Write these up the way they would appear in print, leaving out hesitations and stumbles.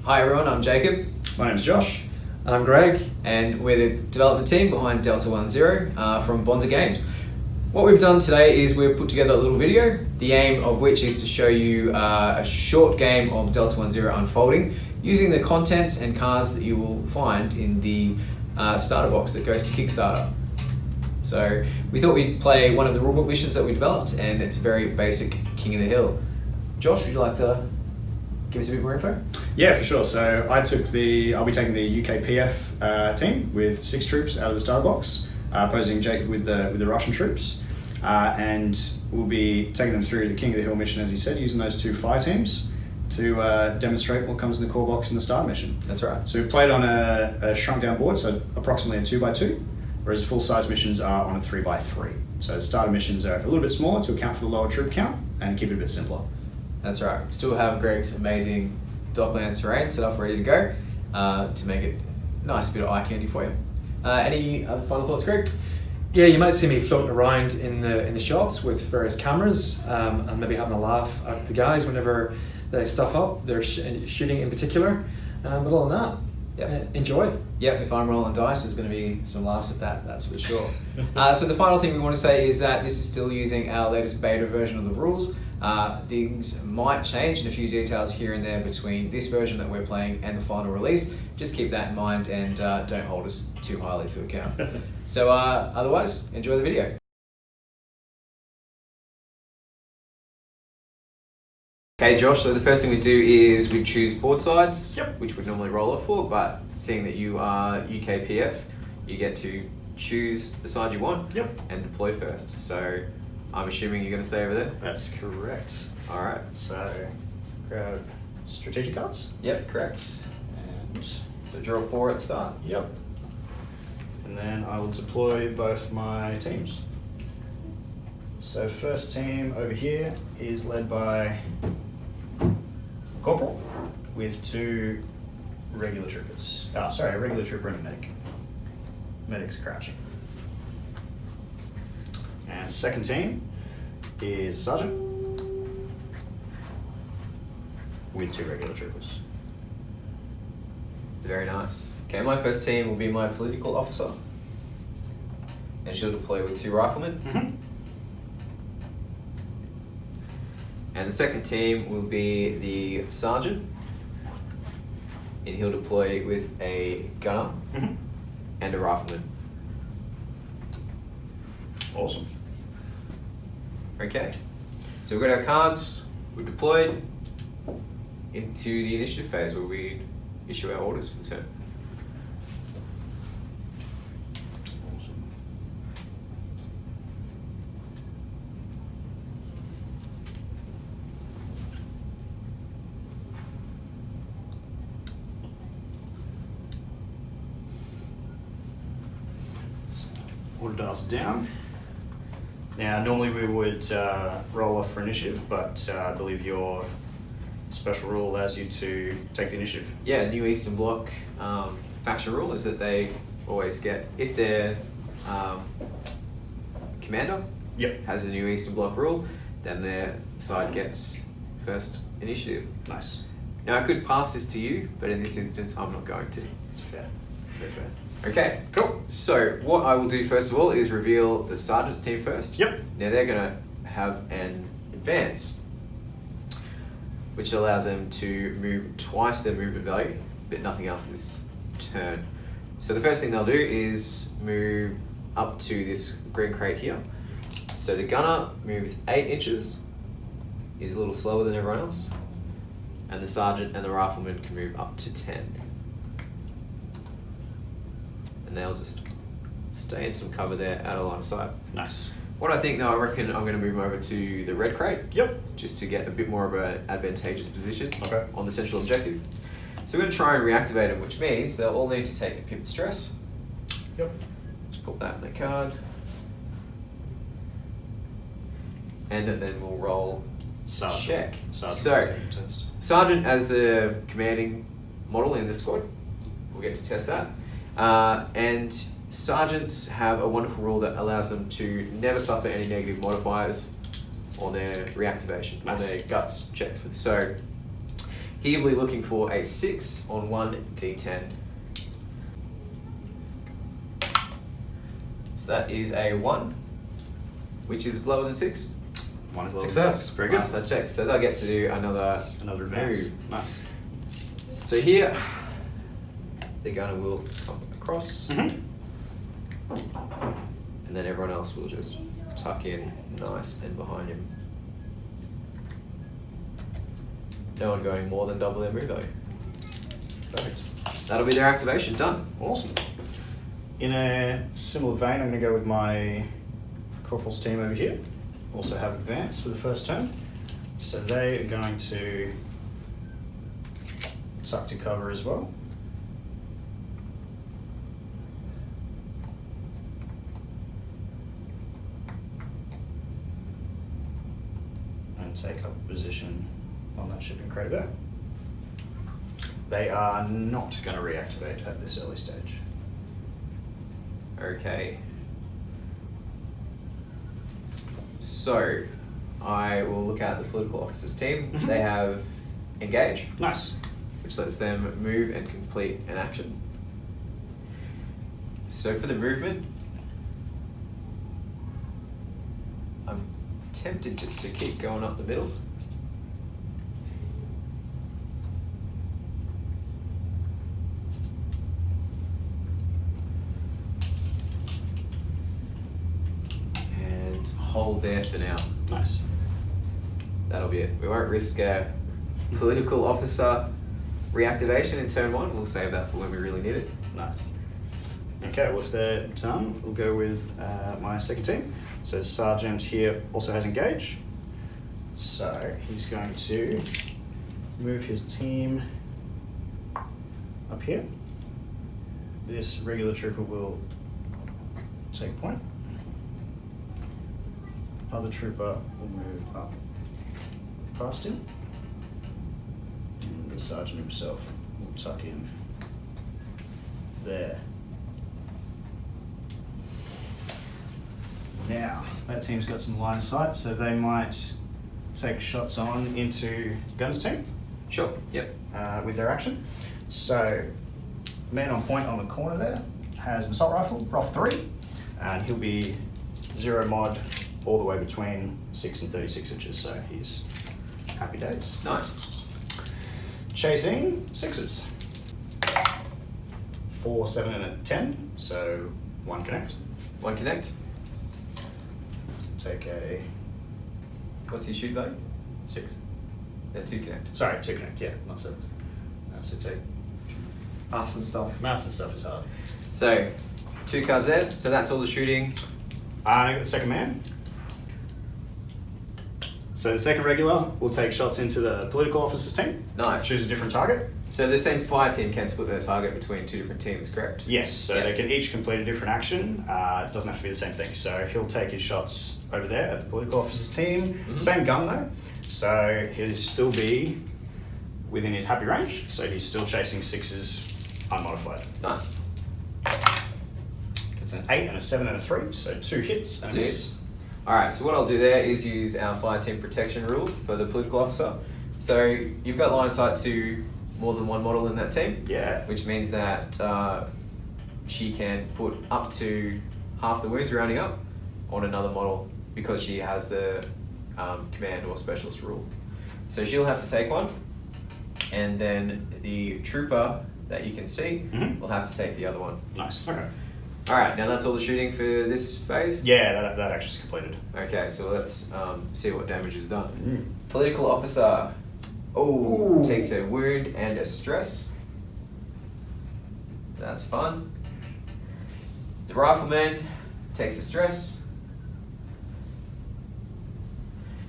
Hi everyone, I'm Jacob. My name's Josh. And I'm Greg. And we're the development team behind D1Z from BONZA Games. What we've done today is we've put together a little video, the aim of which is to show you a short game of D1Z unfolding using the contents and cards that you will find in the starter box that goes to Kickstarter. So we thought we'd play one of the rulebook missions that we developed, and it's a very basic King of the Hill. Josh, would you like to give us a bit more info? Yeah, for sure. So I'll be taking the UKPF team with 6 troops out of the starter box, opposing Jacob with the Russian troops, and we'll be taking them through the King of the Hill mission, as he said, using those 2 fire teams to demonstrate what comes in the core box in the starter mission. That's right. So we played on a shrunk down board, so approximately a 2x2, whereas full size missions are on a 3x3. So the starter missions are a little bit smaller to account for the lower troop count and keep it a bit simpler. That's right. Still have Greg's amazing Docklands terrain set up ready to go to make it a nice bit of eye candy for you. Any other final thoughts, Greg? Yeah, you might see me floating around in the shots with various cameras and maybe having a laugh at the guys whenever they stuff up. They're shooting in particular. But other than that, enjoy. Yep, if I'm rolling dice, there's going to be some laughs at that, that's for sure. So the final thing we want to say is that this is still using our latest beta version of the rules. Things might change in a few details here and there between this version that we're playing and the final release. Just keep that in mind and don't hold us too highly to account. So otherwise, enjoy the video. Okay, Josh, so the first thing we do is we choose board sides, which we'd normally roll off for, but seeing that you are UKPF, you get to choose the side you want and deploy first. So I'm assuming you're going to stay over there? That's correct. All right. So grab strategic cards. Yep, correct. And so draw 4 at the start. Yep. And then I will deploy both my teams. So first team over here is led by Corporal with 2 regular troopers. A regular trooper and a medic. Medic's crouching. And second team is a sergeant with 2 regular troopers. Very nice. Okay, my first team will be my political officer, and she'll deploy with 2 riflemen. And the second team will be the sergeant, and he'll deploy with a gunner and a rifleman. Awesome. Okay, so we've got our cards, we're deployed into the initiative phase where we issue our orders for the turn. Awesome. Order dials down. Now, normally we would roll off for initiative, but I believe your special rule allows you to take the initiative. Yeah, New Eastern Bloc faction rule is that they always get, if their commander has the New Eastern Bloc rule, then their side gets first initiative. Nice. Now I could pass this to you, but in this instance I'm not going to. That's fair. Very fair. Okay, cool. So what I will do first of all is reveal the sergeant's team first. Yep. Now they're going to have an advance, which allows them to move twice their movement value, but nothing else this turn. So the first thing they'll do is move up to this green crate here. So the gunner moves 8 inches, is a little slower than everyone else, and the sergeant and the rifleman can move up to 10. And they'll just stay in some cover there out of line of sight. Nice. What I think though, I reckon I'm going to move them over to the red crate. Yep. Just to get a bit more of an advantageous position on the central objective. So we're going to try and reactivate them, which means they'll all need to take a pimp stress. Yep. Just put that in the card. And then we'll roll check. Sergeant as the commanding model in this squad. We'll get to test that. And sergeants have a wonderful rule that allows them to never suffer any negative modifiers on their reactivation, on their guts checks. So He'll be looking for a 6 on 1d10. So that is a 1, which is lower than 6. 1 is lower than Success. 6. Very good. Nice, I checked. So they'll get to do another advance. move. Nice. So here, the gunner will come across, Mm-hmm. and then everyone else will just tuck in nice and behind him. No one going more than double their move though. Perfect. That'll be their activation, done. Awesome. In a similar vein, I'm going to go with my Corporal's team over here. Also have advance for the first turn. So they are going to tuck to cover as well. And take up a position on that shipping crate there. They are not going to reactivate at this early stage. Okay. So, I will look at the political officers team. Mhm. They have engage, Nice. which lets them move and complete an action. So for the movement, I'm tempted just to keep going up the middle. And hold there for now. Nice. That'll be it. We won't risk a political officer reactivation in turn 1. We'll save that for when we really need it. Nice. Okay, well if they're done, we'll go with my second team. So Sergeant here also has engage. So he's going to move his team up here. This regular trooper will take point. Other trooper will move up past him. And the sergeant himself will tuck in there. Now, that team's got some line of sight, so they might take shots on into Gunner's team Sure, yep. with their action. So, man on point on the corner there has an assault rifle, Roth 3, and he'll be 0 mod all the way between 6 and 36 inches, so he's happy days. Nice. Chasing 6s. 4, 7, and a 10, so 1 connect. 1 connect. Take a What's his shoot value? 6. Then 2 connect. Sorry, 2 connect, yeah, not 7. So take Maths and stuff. maths and stuff is hard. So, 2 cards there. So that's all the shooting. I got the second man. So the second regular will take shots into the political officer's team. Nice. Choose a different target. So the same fire team can split their target between 2 different teams, correct? Yes, so Yeah. they can each complete a different action. It doesn't have to be the same thing. So he'll take his shots over there at the political officer's team. Mhm. Same gun though. So he'll still be within his happy range. So he's still chasing 6s unmodified. Nice. It's an 8 and a 7 and a 3. So 2 hits and a 2 miss. hits. Alright, so what I'll do there is use our fire team protection rule for the political officer. So you've got line of sight to more than 1 model in that team. Yeah. Which means that she can put up to half the wounds, rounding up, on another model because she has the command or specialist rule. So she'll have to take 1, and then the trooper that you can see Mhm. will have to take the other one. Nice. Okay. Alright, now that's all the shooting for this phase? Yeah, that action's completed. Okay, so let's see what damage is done. Mm. Political officer, Ooh. takes a wound and a stress. That's fun. The rifleman takes a stress.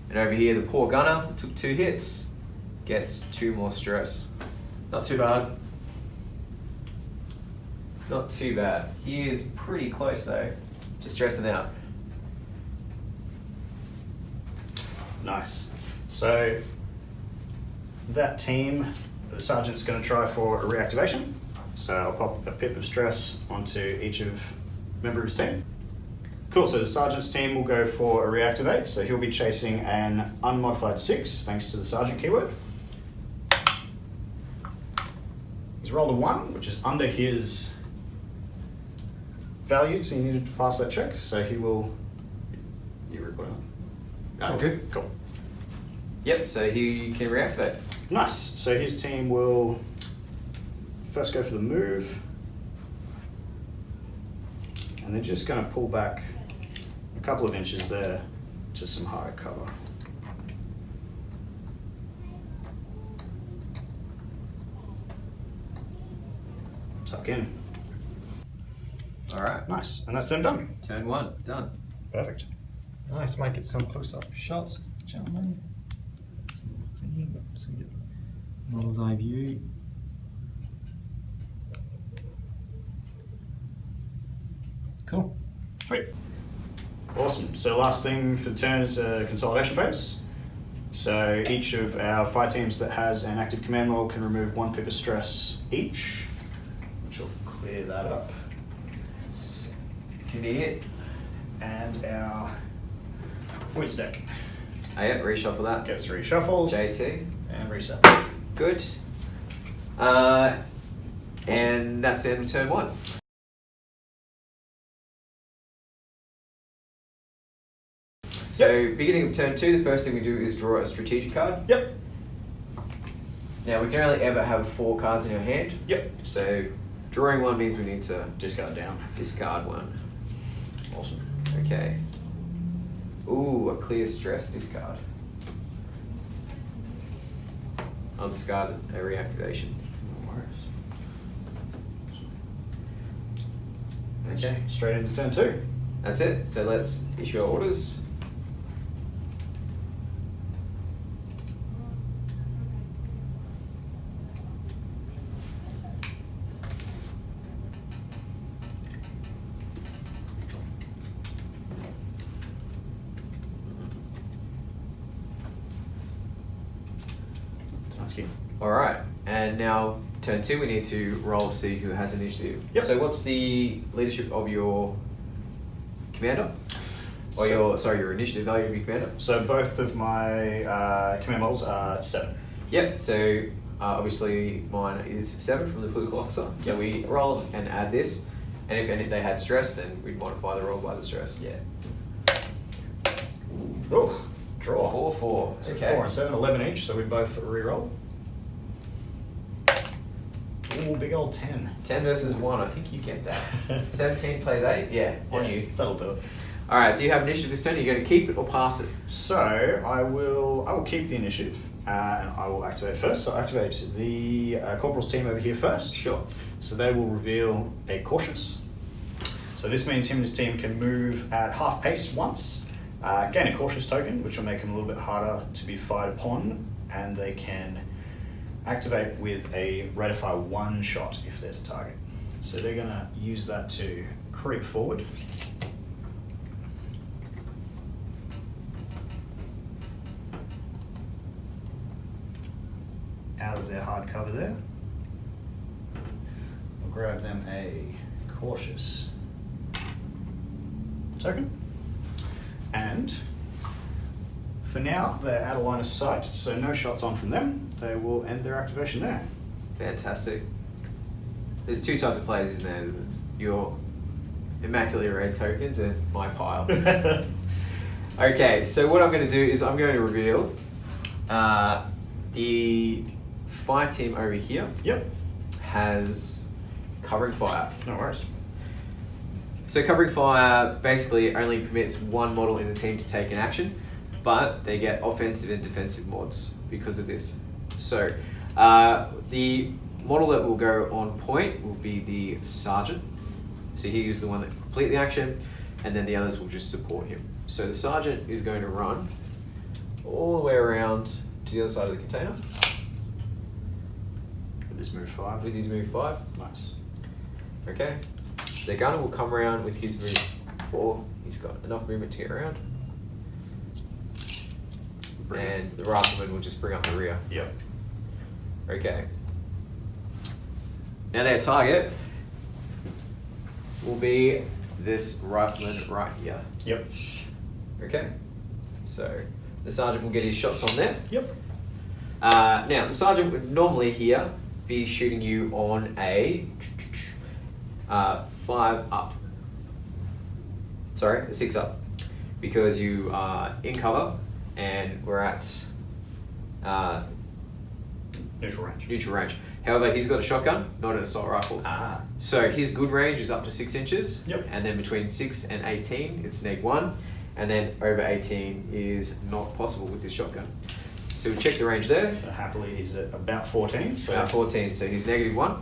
And over here, the poor gunner took 2 hits, gets 2 more stress. Not too bad. Not too bad. He is pretty close though to stressing out. Nice. So that team, the sergeant's going to try for a reactivation. So I'll pop a pip of stress onto each member of his team. Cool, so the sergeant's team will go for a reactivate. So he'll be chasing an unmodified 6, thanks to the sergeant keyword. rolled a 1, which is under his value, so you need to pass that check. So he will. You report on. Oh, good. Cool. Yep, so he can reactivate. Nice. So his team will first go for the move, and they're just going to pull back a couple of inches there to some higher cover. Tuck in. All right. Nice. And that's them done. Turn 1, done. Perfect. Nice, might get some close-up shots, gentlemen. Thingy, so we get model's eye view. Cool. Sweet. Awesome. So last thing for the turn is a consolidation phase. So each of our 5 teams that has an active command model can remove 1 pip of stress each, which will clear that up. It's convenient. And our points deck Oh, yeah, reshuffle that. gets reshuffled JT. and reset. Good. And that's the end of turn 1. So, beginning of turn 2, the first thing we do is draw a strategic card. Yep. Now, we can only ever have 4 cards in our hand. Yep. So, drawing 1 means we need to Discard down. discard 1. Awesome. Okay. Ooh, a clear stress discard. I'll discard a reactivation. No worries. Okay. Straight into turn 2. That's it. So let's issue our orders. That's good. All right. And now turn 2, we need to roll to see who has initiative. Yep. So what's the leadership of your commander? Or your initiative value of your commander? So both of my command models are 7. Yep, so obviously mine is 7 from the political officer. So Yep. we roll and add this, and if they had stress, then we'd modify the roll by the stress. Yeah. Oh, draw. 4-4. So Okay. 4 and 7, 11 each, so we both re-roll. Ooh, big old 10. 10 versus 1, I think you get that. 17 plays 8? Yeah, on Yeah, you. That'll do it. Alright, so you have initiative this turn, are you going to keep it or pass it? So I will keep the initiative, and I will activate first. So I'll activate the Corporal's team over here first. Sure. So they will reveal a Cautious. So this means him and his team can move at half pace once, gain a Cautious token, which will make him a little bit harder to be fired upon, and they can activate with a rate of fire 1 shot if there's a target. So they're going to use that to creep forward. Out of their hard cover there. We'll grab them a Cautious token. And for now, they're out of line of sight, so no shots on from them. They will end their activation there. Fantastic. There's 2 types of players, isn't there? There's your immaculately red tokens and my pile. Okay, so what I'm going to do is I'm going to reveal the fire team over here Yep. has covering fire. No worries. So covering fire basically only permits 1 model in the team to take an action, but they get offensive and defensive mods because of this. So the model that will go on point will be the Sergeant. So he is the one that can complete the action, and then the others will just support him. So the Sergeant is going to run all the way around to the other side of the container With this move 5. with his move 5. Nice. Okay. The gunner will come around with his move 4. He's got enough movement to get around. And the rifleman will just bring up the rear. Yep. Okay. Now their target will be this rifleman right here. Yep. Okay. So the sergeant will get his shots on there. Yep. Now the sergeant would normally here be shooting you on a 5 up. Sorry, a 6 up, because you are in cover and we're at Neutral range. However, he's got a shotgun, not an assault rifle. Ah. So his good range is up to 6 inches. Yep. And then between 6 and 18, it's neg1. And then over 18 is not possible with this shotgun. So we check the range there. So happily he's at about 14. So About 14, so he's -1.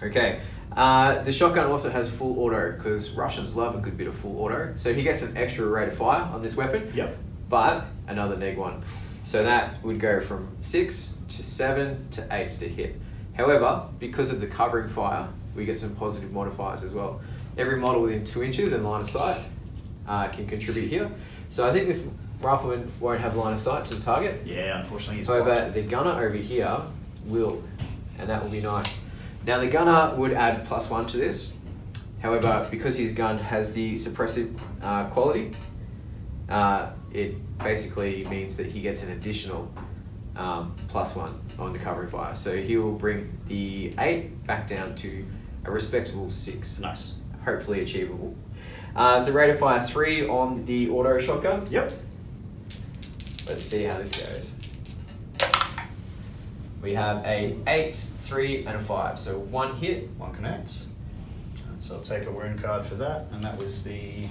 Okay. The shotgun also has full auto, because Russians love a good bit of full auto. So he gets an extra rate of fire on this weapon. Yep. But another neg1. So that would go from 6 to 7 to 8 to hit. However, because of the covering fire, we get some positive modifiers as well. Every model within 2 inches and line of sight can contribute here. So I think this rifleman won't have line of sight to the target. Yeah, unfortunately he's However, blocked. the gunner over here will, and that will be nice. Now the gunner would add +1 to this. However, because his gun has the suppressive quality, it basically means that he gets an additional +1 on the covering fire. So he will bring the 8 back down to a respectable 6. Nice. Hopefully achievable. So rate of fire 3 on the auto shotgun. Yep. Let's see how this goes. We have a 8, 3, and a 5. So 1 hit. 1 connects. So I'll take a wound card for that, and that was the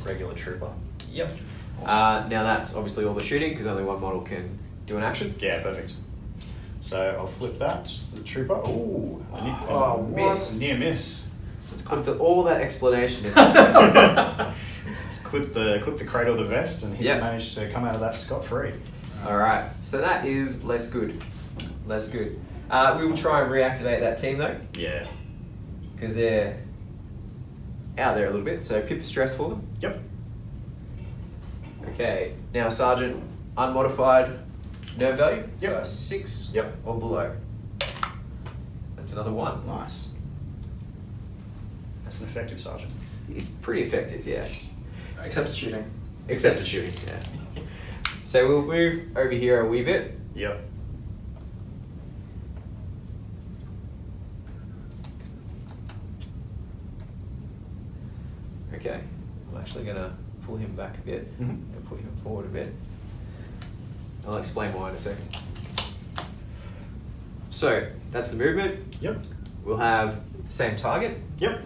regular trooper. Yep. Now that's obviously all the shooting, because only one model can do an action. Yeah, perfect. So I'll flip that to the trooper. Ooh, miss. Near miss. After all that explanation, It's clipped the cradle of the vest, and he Yep. managed to come out of that scot-free. all right. So that is less good. Less good. We will try and reactivate that team though, Yeah. because they're out there a little bit. So pip of stress for them. Yep. Okay. Now Sergeant, unmodified nerve value. Yep. So 6 Yep. or below. That's another 1. Nice. That's an effective sergeant. He's pretty effective, yeah. Except the shooting. Except for shooting, yeah. So we'll move over here a wee bit. Yep. Okay. I'm actually going to pull him back a bit and put him forward a bit. I'll explain why in a second. So that's the movement. Yep. We'll have the same target. Yep.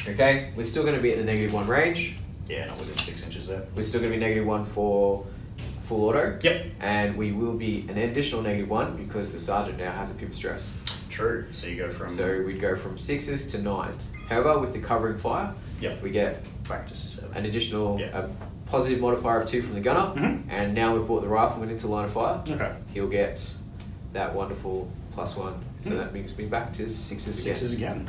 Okay. We're still going to be at the -1 range. Yeah, not within 6 inches there. We're still going to be -1 for full auto. Yep. And we will be an additional -1 because the sergeant now has a pip of stress. True. So you go from... So we'd go from 6s to 9s. However, with the covering fire, Yep. we get back to 7. an additional Yeah. positive modifier of 2 from the gunner. Mhm. And now we've brought the rifleman into line of fire. Okay. He'll get that wonderful +1. So that brings me back to 6s again. 6s again.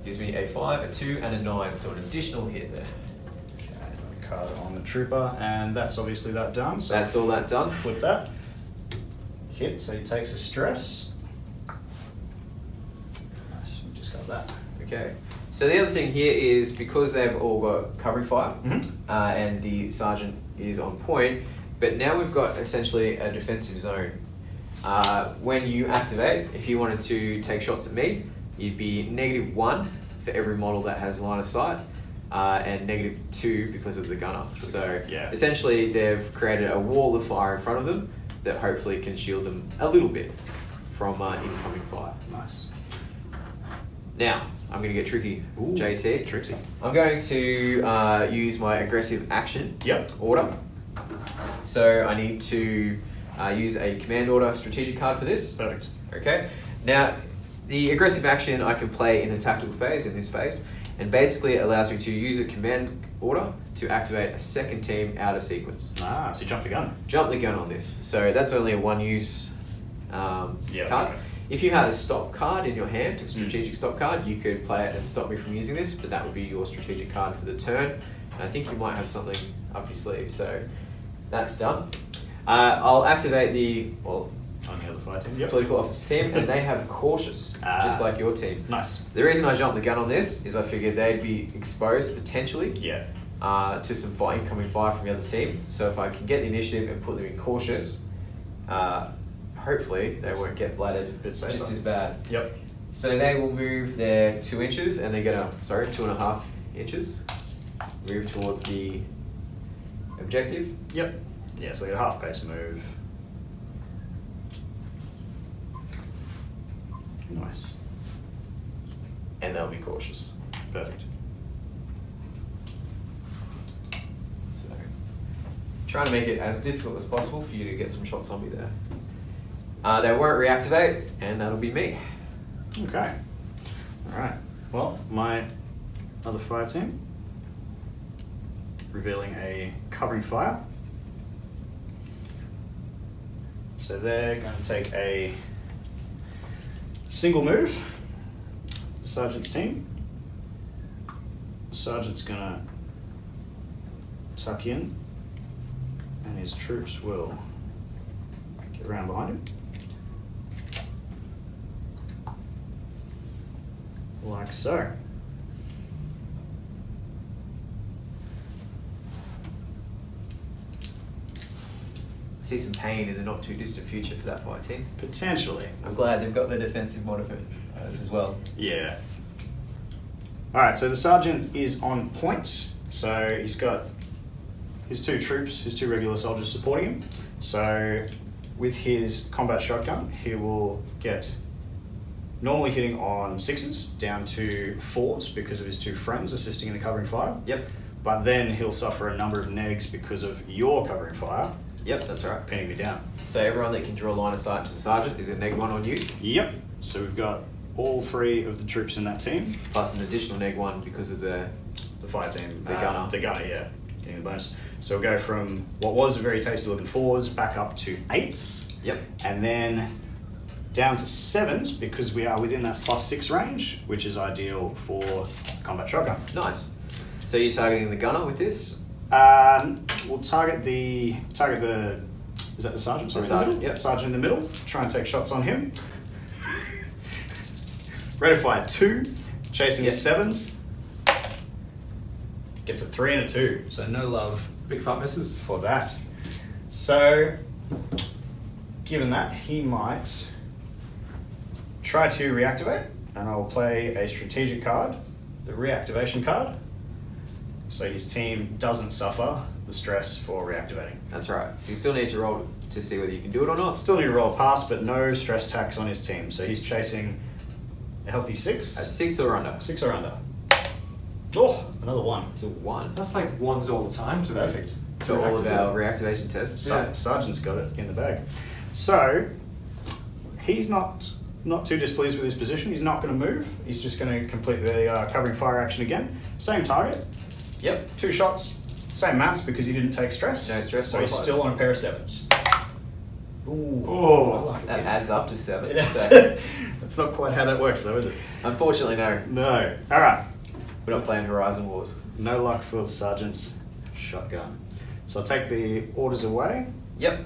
Gives me a 5, a 2, and a 9. So an additional hit there. Okay, card on the trooper, and that's obviously that done. So That's all that done. flip that. Hit, so he takes a stress. Nice, we just got that. Okay. So the other thing here is because they've all got covering fire Mhm. and the sergeant is on point, but now we've got essentially a defensive zone. When you activate, if you wanted to take shots at me, you'd be -1 for every model that has line of sight and -2 because of the gunner. So Yeah. essentially they've created a wall of fire in front of them that hopefully can shield them a little bit from incoming fire. Nice. Now, I'm going to get tricky, Ooh, JT. Trixie. I'm going to use my aggressive action Yep. order. So I need to use a command order strategic card for this. Perfect. Okay. Now, the aggressive action I can play in a tactical phase, in this phase, and basically it allows me to use a command order to activate a second team out of sequence. Ah, so you jumped the gun. Jump the gun on this. So that's only a one-use Yeah, card. okay. If you had a stop card in your hand, a strategic stop card, you could play it and stop me from using this, but that would be your strategic card for the turn. And I think you might have something up your sleeve, so that's done. I'll activate the On the other fire team. Yep. political officer team, and they have cautious, just like your team. Nice. The reason I jumped the gun on this is I figured they'd be exposed potentially. Yeah. to some incoming fire from the other team. So if I can get the initiative and put them in cautious, hopefully they won't get bladed just as bad. Yep. So they will move their 2 inches and they're gonna, 2.5 inches, move towards the objective. Yep. Yeah, so they get a half pace move. Nice. And they'll be cautious. Perfect. So, trying to make it as difficult as possible for you to get some shots on me there. They won't reactivate, and that'll be me. Okay. Alright. Well, my other fire team, revealing a covering fire. So they're going to take a single move. The sergeant's team. The sergeant's going to tuck in, and his troops will get around behind him. Like so. I see some pain in the not too distant future for that fight team. Potentially. I'm glad they've got the defensive modifiers as well. Yeah. Alright, so the sergeant is on point. So he's got his 2 troops, his 2 regular soldiers supporting him. So with his combat shotgun, he will get normally hitting on 6s down to 4s because of his 2 friends assisting in the covering fire. Yep. But then he'll suffer a number of negs because of your covering fire. Yep, that's right. Pinning me down. So everyone that can draw line of sight to the sergeant is a -1 on you. Yep. So we've got all 3 of the troops in that team. Plus an additional -1 because of the Fire team. The gunner. The gunner, yeah. Getting the bonus. So we'll go from what was very tasty looking 4s back up to 8s. Yep. And then down to 7s because we are within that +6 range, which is ideal for combat shotgun. Nice. So you're targeting the gunner with this? We'll target the is that the sergeant? The Sorry, sergeant, in the middle? yep. Sergeant in the middle. Try and take shots on him. Rate of fire 2, chasing Yes. the 7s. Gets a 3 and a 2, so no love Big fat misses. for that. So, given that, he might try to reactivate, and I'll play a strategic card, the reactivation card, so his team doesn't suffer the stress for reactivating. That's right. So you still need to roll to see whether you can do it or not. Still need to roll a pass, but no stress tax on his team, so he's chasing a healthy 6. A 6 or under. 6 or under. Oh, another 1. It's a 1. That's like 1s all the time to Perfect. To all of our reactivation tests. Yeah. Sergeant's got it in the bag. So, he's not too displeased with his position. He's not going to move. He's just going to complete the covering fire action again. Same target. Yep. 2 shots. Same maths because he didn't take stress. No stress, So he's modifiers. still on a pair of 7s. Ooh. Oh, I like it. That adds up to 7. It is. So, That's not quite how that works though, is it? unfortunately, no. No. Alright. We're not playing Horizon Wars. No luck for the sergeant's shotgun. So I'll take the orders away. Yep.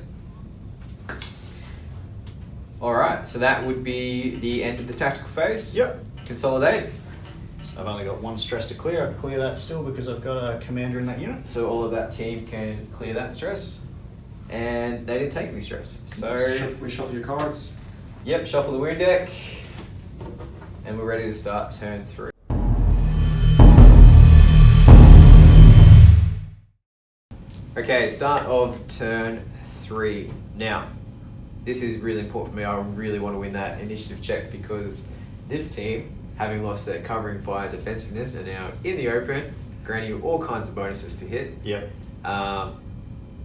Alright, so that would be the end of the tactical phase. Yep. Consolidate. I've only got 1 stress to clear. I can clear that still because I've got a commander in that unit. So all of that team can clear that stress. And they didn't take any stress. So, reshuffle your cards. yep, shuffle the wound deck. And we're ready to start turn 3. Okay, start of turn 3. Now, this is really important for me. I really want to win that initiative check because this team, having lost their covering fire defensiveness, are now in the open, granting you all kinds of bonuses to hit. Yep.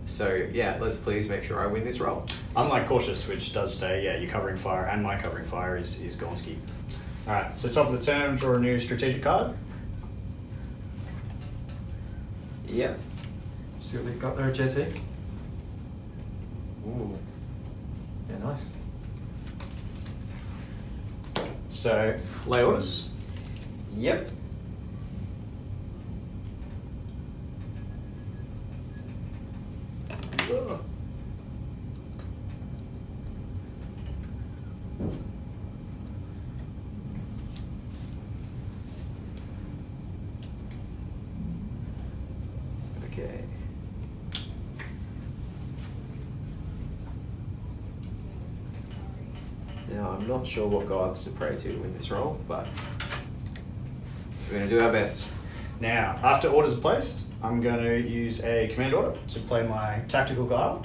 So yeah, let's please make sure I win this roll. Unlike Cautious, which does stay, yeah, your covering fire and my covering fire is Gonski. Alright, so top of the turn, draw a new strategic card. Yep. See what they've got there, JT. Ooh. Yeah, nice. So, lay orders. Yep. Now, I'm not sure what gods to pray to win this roll, but we're going to do our best. Now, after orders are placed, I'm going to use a command order to play my tactical guile.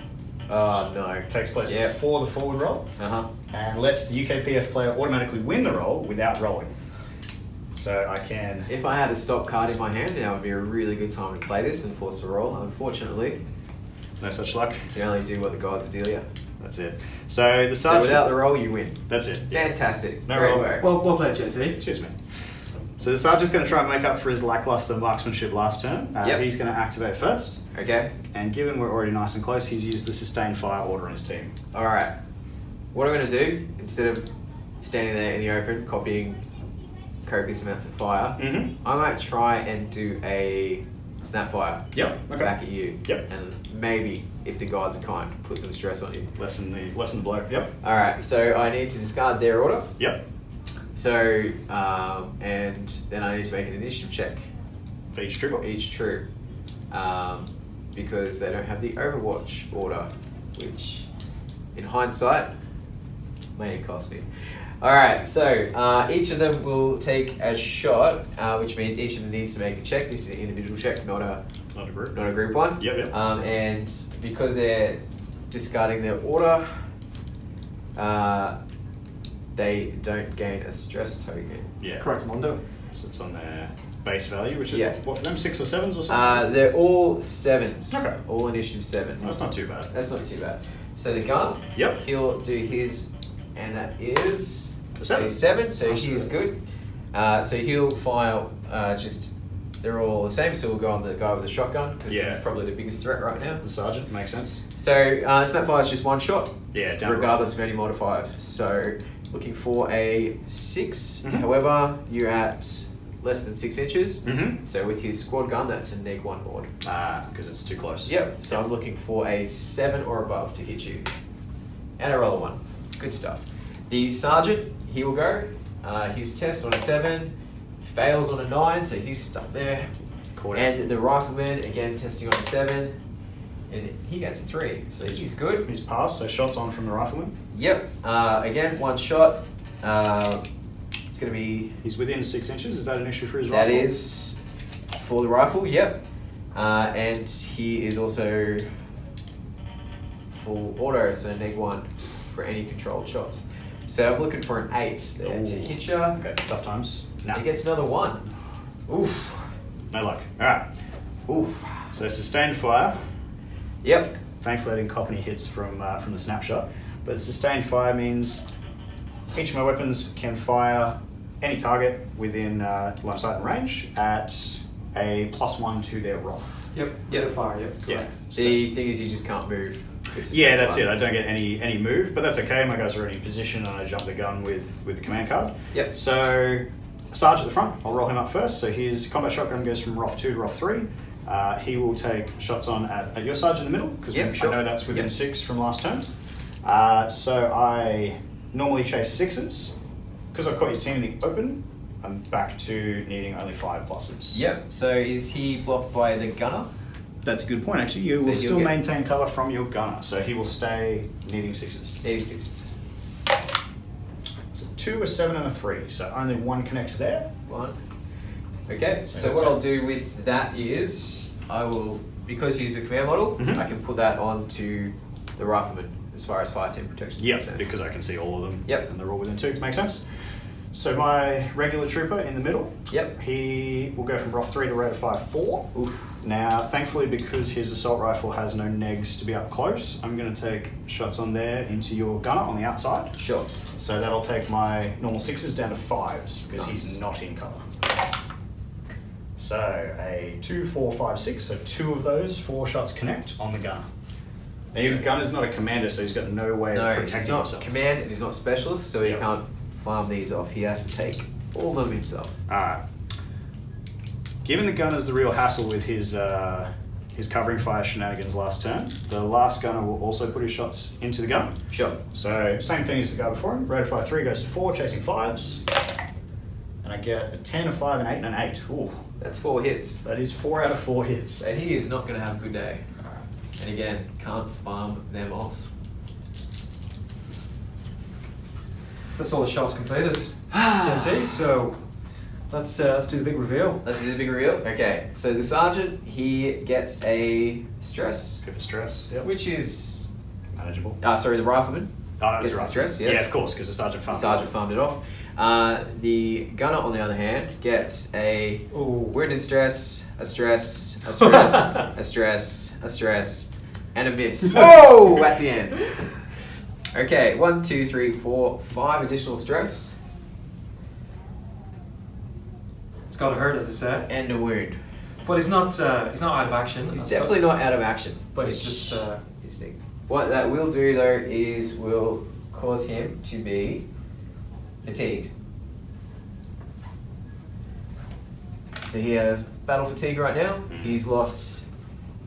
Oh, no. It takes place before the forward roll and lets the UKPF player automatically win the roll without rolling. So I can... If I had a stop card in my hand, now would be a really good time to play this and force a roll. Unfortunately, no such luck. You can only do what the gods deal you. That's it. So the sergeant... So without the roll, you win. That's it. Yeah. Fantastic. No Great roll. work. Well played, JT. Cheers, man. So the sergeant's going to try and make up for his lackluster marksmanship last turn. He's going to activate first. Okay. And given we're already nice and close, he's used the sustained fire order on his team. Alright. What I'm going to do, instead of standing there in the open, copying copious amounts of fire, I might try and do a snap fire back at you. Yep. And maybe, if the gods are kind, put some stress on you. Lessen the blow. Yep. Alright, so I need to discard their order. Yep. So, and then I need to make an initiative check for each troop. Because they don't have the Overwatch order, which, in hindsight, may cost me. Alright, so each of them will take a shot, which means each of them needs to make a check. This is an individual check, not a group one. Yep. And because they're discarding their order, they don't gain a stress token. Yeah. Correct, Mondo. So it's on their base value, which is what for them, 6 or 7s or something? They're all 7s. Okay. All initiative 7. That's not too bad. That's not too bad. So the gunner, he'll do his, and that is a 7. 7, so he's good. So he'll fire they're all the same, so we'll go on the guy with the shotgun, because he's probably the biggest threat right now. The sergeant, makes sense. So Snapfire is just one shot, regardless of any modifiers. So looking for a 6, however, you're at less than 6 inches. So with his squad gun, that's a -1 mod. Because it's too close. Yep, so I'm looking for a 7 or above to hit you. And I roll a 1. Good stuff. The sergeant, he will go. His test on a 7 fails on a 9, so he's stuck there. And the rifleman, again, testing on a 7, and he gets a 3, so he's good. He's passed, so shots on from the rifleman. Yep, again, 1 shot. It's going to be... He's within 6 inches, is that an issue for his rifle? That is for the rifle, yep. And he is also full auto, so -1 for any controlled shots. So I'm looking for an 8 there to hit you. Okay, tough times. He gets another 1. Oof. No luck. Alright. Oof. So sustained fire. Yep. Thankfully I didn't cop any hits from the snapshot. But sustained fire means each of my weapons can fire any target within line of sight and range at a +1 to their ROF. Yep. Fire. Yep. Correct. The thing is, you just can't move. Yeah, that's it. I don't get any move, but that's okay. My guys are already in position, and I jump the gun with the command card. Yep. So, Sarge at the front. I'll roll him up first. So his combat shotgun goes from ROF 2 to ROF 3. He will take shots on at your Sarge in the middle, because I know that's within 6 from last turn. So I normally chase 6s. Because I've got your team in the open, I'm back to needing only 5 pluses. Yep. So is he blocked by the gunner? That's a good point, actually. You will still maintain cover from your gunner, so he will stay needing 6s. Needing 6s. It's a 2, a 7, and a 3, so only 1 connects there. 1. Okay, so what I'll do with that is, I will, because he's a command model, I can put that onto the rifleman as far as fire team protection is concerned. Because I can see all of them, and they're all within 2. Makes sense. So my regular trooper in the middle, he will go from ROF 3 to rate of fire 4. Oof. Now, thankfully, because his assault rifle has no negs to be up close, I'm going to take shots on there into your gunner on the outside. Sure. So that'll take my normal 6s down to 5s, because he's not in cover. So a 2, 4, 5, 6, so 2 of those 4 shots connect on the gunner. Now, your gunner's not a commander, so he's got no way of protecting himself. He's not command, and he's not specialist, so he can't farm these off. He has to take all of them himself. Alright. Given the gunner's the real hassle with his covering fire shenanigans last turn, the last gunner will also put his shots into the gun. Sure. So, same thing as the guy before him. Rate of fire 3 goes to 4, chasing 5s. And I get a 10, a 5, an 8, and an 8. Ooh. That's 4 hits. That is 4 out of 4 hits. And he is not going to have a good day. And again, can't farm them off. That's all the shots completed. TNT. So let's do the big reveal. Let's do the big reveal. Okay, so the sergeant, he gets a stress, Bit of stress. Yep. which is Manageable. sorry, the rifleman That's gets right. the stress. Yes, Yeah, of course, because the sergeant the farmed. sergeant farmed it off. The gunner, on the other hand, gets a Ooh. wound and stress, a stress, a stress, a stress, a stress, and a miss. Whoa! At the end. Okay, 1, 2, 3, 4, 5 additional stress It's got to hurt, as they say. and a wound. But he's not out of action. He's definitely not out of action. But it's which just. is the- What that will do though is will cause him to be fatigued. So he has battle fatigue right now. He's lost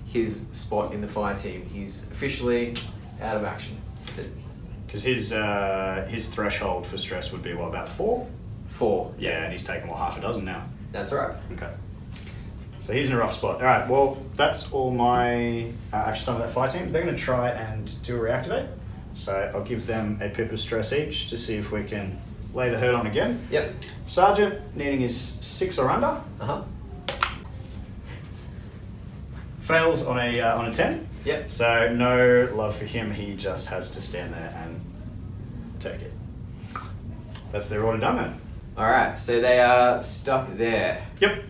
his spot in the fire team. He's officially out of action. Because his threshold for stress would be what, about 4? 4. Yeah, and he's taken half a dozen now. That's right. Okay. So he's in a rough spot. All right. Well, that's all my action time with that fire team. They're going to try and do a reactivate. So I'll give them a pip of stress each to see if we can lay the hurt on again. Yep. Sergeant needing his 6 or under. Uh-huh. Fails on a 10. Yep. So no love for him. He just has to stand there and take it. That's their order done then. Alright, so they are stuck there. Yep.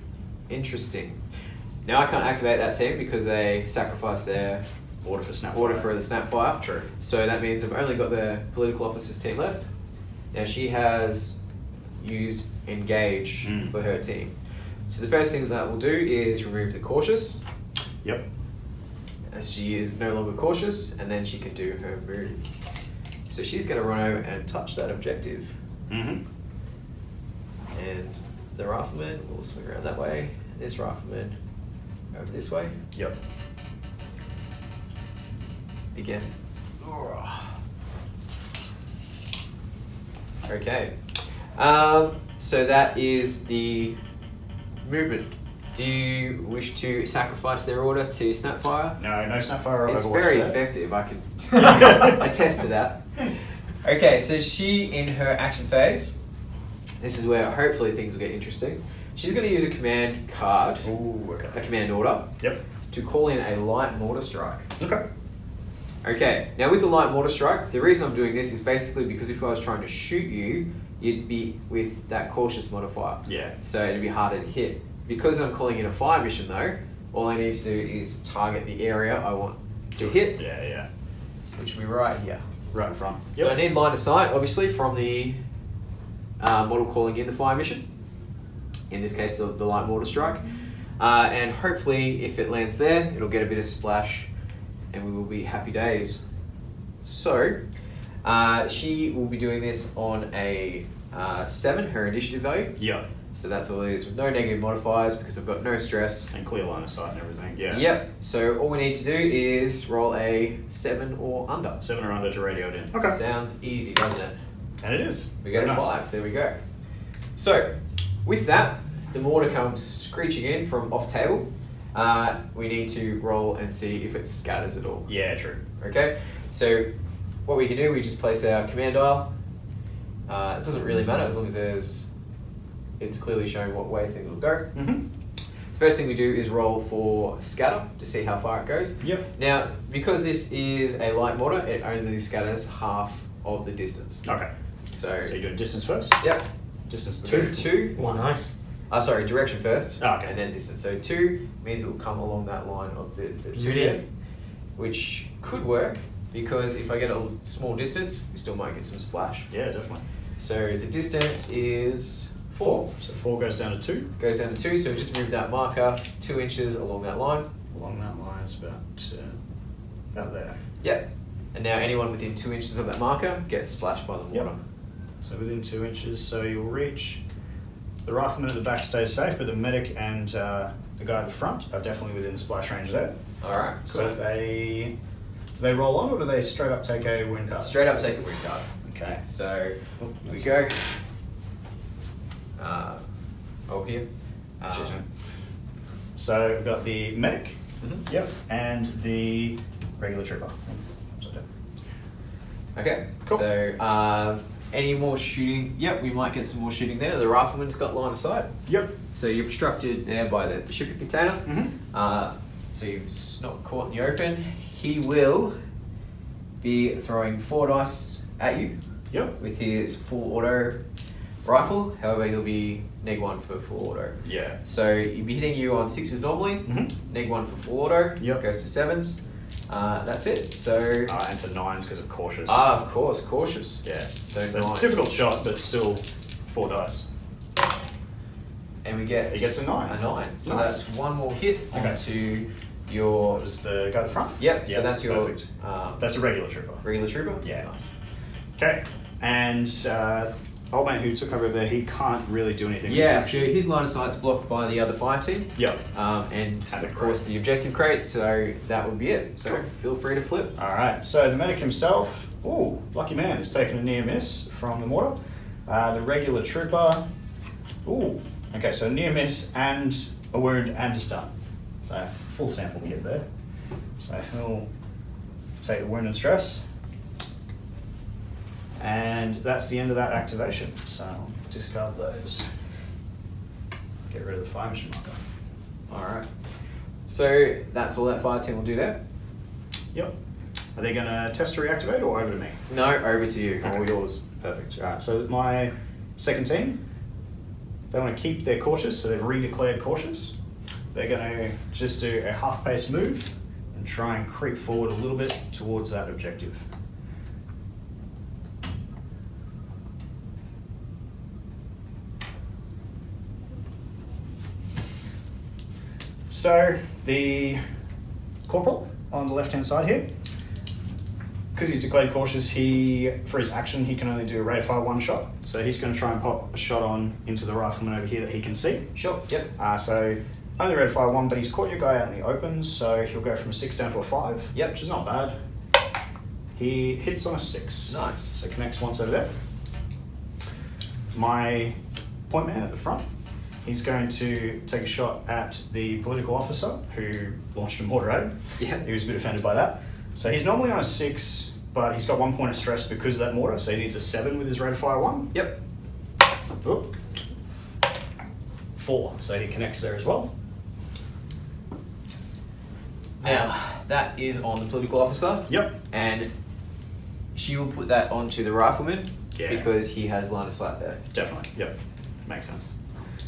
Interesting. Now I can't activate that team because they sacrificed their Order for snap. order fire. for the snapfire. True. So that means I've only got the political officer's team left. Now she has used engage Mm. for her team. So the first thing that we'll do is remove the cautious, Yep. as she is no longer cautious, and then she can do her move. So she's going to run over and touch that objective. Mm-hmm. And the rifleman will swing around that way. This rifleman over this way. Yep. Again. Okay. So that is the movement. Do you wish to sacrifice their order to snapfire? No snapfire or It's Overwatch very there. effective. I can I tested that. Okay, so she in her action phase. This is where hopefully things will get interesting. She's going to use a command card, Ooh, a okay. command order, Yep. to call in a light mortar strike. Okay. Okay, now with the light mortar strike, the reason I'm doing this is basically because if I was trying to shoot you, you'd be with that cautious modifier. Yeah. So it'd be harder to hit. Because I'm calling in a fire mission though, all I need to do is target the area I want to hit, Yeah. which will be right here. Right in front. So I need line of sight, obviously, from the model calling in the fire mission. In this case, the light mortar strike. And hopefully, if it lands there, it'll get a bit of splash and we will be happy days. So, she will be doing this on a 7, her initiative value. Yep. So that's all it is, with no negative modifiers because I've got no stress. And clear line of sight and everything. Yeah. Yep, so all we need to do is roll a 7 or under. 7 or under to radio it in. Okay. Sounds easy, doesn't it? And it is. We go to Very nice. 5, there we go. So, with that, the mortar comes screeching in from off table. We need to roll and see if it scatters at all. Yeah, true. Okay, so what we can do, we just place our command dial. It doesn't really matter as long as it's clearly showing what way things will go. Mm-hmm. First thing we do is roll for scatter to see how far it goes. Yep. Now, because this is a light mortar, it only scatters half of the distance. Okay. So you're doing distance first? yep, Distance two, 2. two. Oh, nice. Sorry, direction first, Oh, okay. and then distance. So 2 means it will come along that line of the 2 Really? there, which could work because if I get a small distance, we still might get some splash. Yeah, definitely. So the distance is 4. So 4 goes down to 2. Goes down to 2, so we just move that marker 2 inches along that line. Along that line is about there. Yep. And now anyone within 2 inches of that marker gets splashed by the water. Yep. So within 2 inches, so you'll reach. The rifleman at the back stays safe, but the medic and the guy at the front are definitely within splash range there. Alright, cool. So do they roll on or do they straight up take a win card? Straight up take a win card. Okay. So we go. Here. Cheers, mate. So we've got the medic, Mhm. yep, and the regular trooper. Upside down. Okay. Cool. So Any more shooting? Yep, we might get some more shooting there. The rifleman's got line of sight. Yep. So you're obstructed there by the shipping container. Mm-hmm. So he's not caught in the open. He will be throwing 4 dice at you. Yep. With his full auto rifle. However, he'll be -1 for full auto. Yeah. So he'll be hitting you on 6s normally. Mm-hmm. -1 for full auto. Yep. Goes to 7s. That's it. So. And to 9s because of cautious. Of course, cautious. Yeah. So It's nines. a difficult shot, but still 4 dice. And we get. He gets a 9. A 9. So Nice. that's one more hit Okay. onto your. What was the guy at the front? Yep. So that's your. Perfect. That's a regular trooper. Regular trooper. Yeah. Nice. Okay. And old mate who took over there, he can't really do anything. Yeah, with so his action. his line of sight's blocked by the other fire team. Yep. And And of the course crate. the objective crate, so that would be it. So Cool. feel free to flip. All right. So the medic himself, ooh, lucky man, has taken a near miss from the mortar. The regular trooper, ooh, okay, so near miss and a wound and a stun. So full sample kit there. So he'll take a wound and stress. And that's the end of that activation. So I'll discard those. Get rid of the fire mission marker. Alright. So that's all that fire team will do there. Yep. Are they going to test to reactivate or over to me? No, over to you. All Okay. yours. Perfect. All right. So my second team, they want to keep their cautious, so they've redeclared cautious. They're going to just do a half-pace move and try and creep forward a little bit towards that objective. So the corporal on the left-hand side here, because he's declared cautious, for his action, he can only do a rate of fire 1 shot. So he's going to try and pop a shot on into the rifleman over here that he can see. Sure, yep. So only rate of fire 1, but he's caught your guy out in the open, so he'll go from a 6 down to a 5. Yep. Which is not bad. He hits on a 6. Nice. So connects once over there. My point man at the front, he's going to take a shot at the political officer who launched a mortar at him. Yeah. He was a bit offended by that. So he's normally on a 6, but he's got 1 point of stress because of that mortar, so he needs a 7 with his rate of fire 1. Yep. Oop. 4, so he connects there as well. Now, that is on the political officer. Yep. And she will put that onto the rifleman Yeah. because he has line of sight there. Definitely, yep. Makes sense.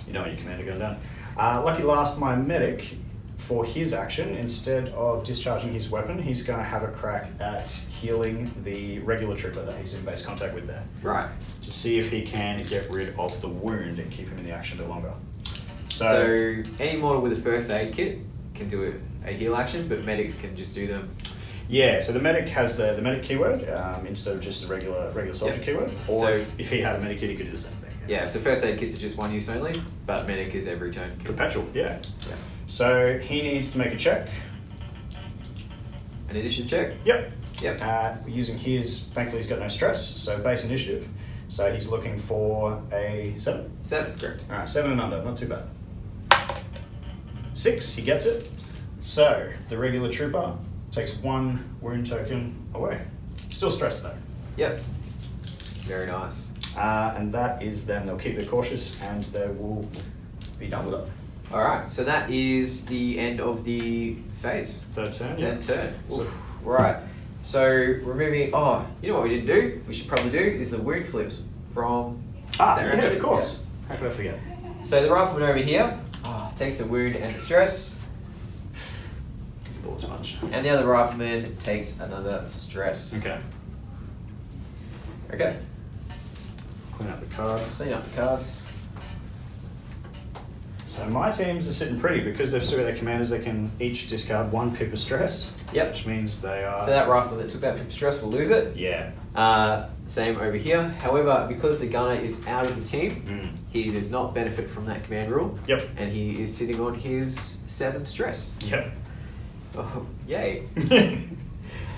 You know your commander going down. Lucky last, my medic, for his action, instead of discharging his weapon, he's going to have a crack at healing the regular trooper that he's in base contact with there. Right. To see if he can get rid of the wound and keep him in the action a bit longer. So any model with a first aid kit can do a heal action, but medics can just do them. Yeah, so the medic has the medic keyword instead of just the regular soldier Yep. keyword. Or So- if he had a medic kit, he could do the same thing. Yeah, so first aid kits are just 1 use only, but medic is every turn. Perpetual, yeah. Yeah. So he needs to make a check. An initiative check? Yep. Yep. Using his, thankfully he's got no stress, so base initiative. So he's looking for a 7. 7, correct. All right, 7 and under, not too bad. 6, he gets it. So the regular trooper takes 1 wound token away. Still stressed though. Yep. Very nice. And that is then they'll keep it cautious and they will be done with it. Alright, so that is the end of the phase. Third turn. Third turn. So- Oof. Right. So removing, you know what we didn't do? We should probably do is the wound flips from their Yeah, action. of course. How could I forget? So the rifleman over here takes a wound and a stress, It's a ball sponge. and the other rifleman takes another stress. Okay. Okay. Clean up the cards. Clean up the cards. So my teams are sitting pretty because they've still got their commanders. They can each discard 1 pip of stress. Yep. Which means they are. So that rifleman that took that pip of stress will lose it. Yeah. Same over here. However, because the gunner is out of the team, Mm. he does not benefit from that command rule. Yep. And he is sitting on his 7 stress. Yep. Oh, yay.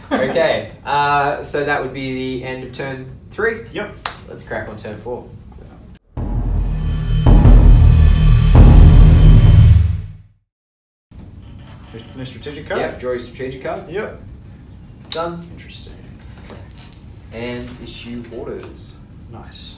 Okay, so that would be the end of turn 3. Yep. Let's crack on turn 4. New strategic card? Yep, draw your strategic card. Yep. Done. Interesting. And issue orders. Nice.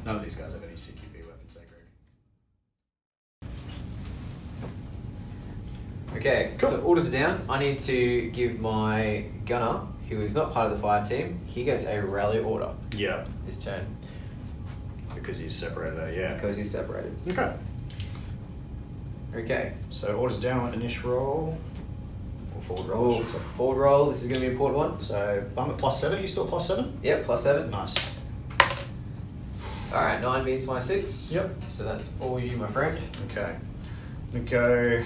None of these guys have any CQB weapons, eh, Greg? Okay, Cool. so orders are down. I need to give my gunner, who is not part of the fire team, he gets a rally order Yeah, this turn because he's separated, yeah. because he's separated. Okay. Okay. So orders down, initial roll, or forward roll, I Oh, should say. forward roll. This is going to be an important one. So I'm at +7, you still at +7? Yep, +7. Nice. All right, 9 beats my 6. Yep. So that's all you, my friend. Okay. We go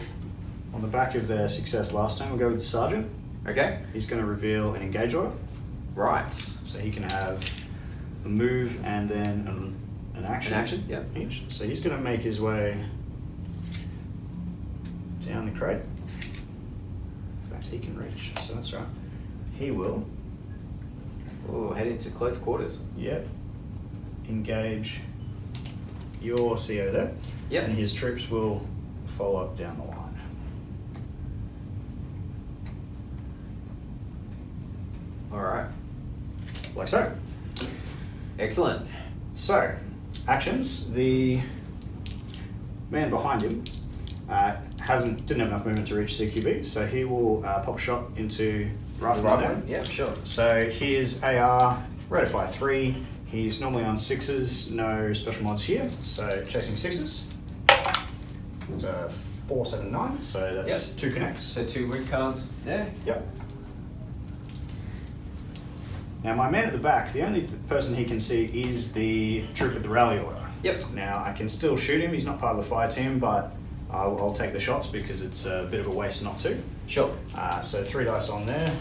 on the back of their success last time, we'll go with the sergeant. Okay. He's going to reveal an engage order. Right. So he can have a move and then an action. An action, yep. Each. So he's going to make his way down the crate. In fact, he can reach, so that's right. He will, Oh, head into close quarters. yep, engage your CO there. Yep. And his troops will follow up down the line. All right. Like so. Excellent. So, actions. The man behind him didn't have enough movement to reach CQB, so he will pop a shot into rifleman there. Yeah, sure. So his AR, rate of fire 3. He's normally on 6s, no special mods here, so chasing 6s. It's a 4, 7, 9, so that's Yep. 2 connects. So 2 win cards there. Yep. Now my man at the back, the only person he can see is the troop with the rally order. Yep. Now I can still shoot him, he's not part of the fire team, but I'll take the shots because it's a bit of a waste not to. Sure. So 3 dice on there.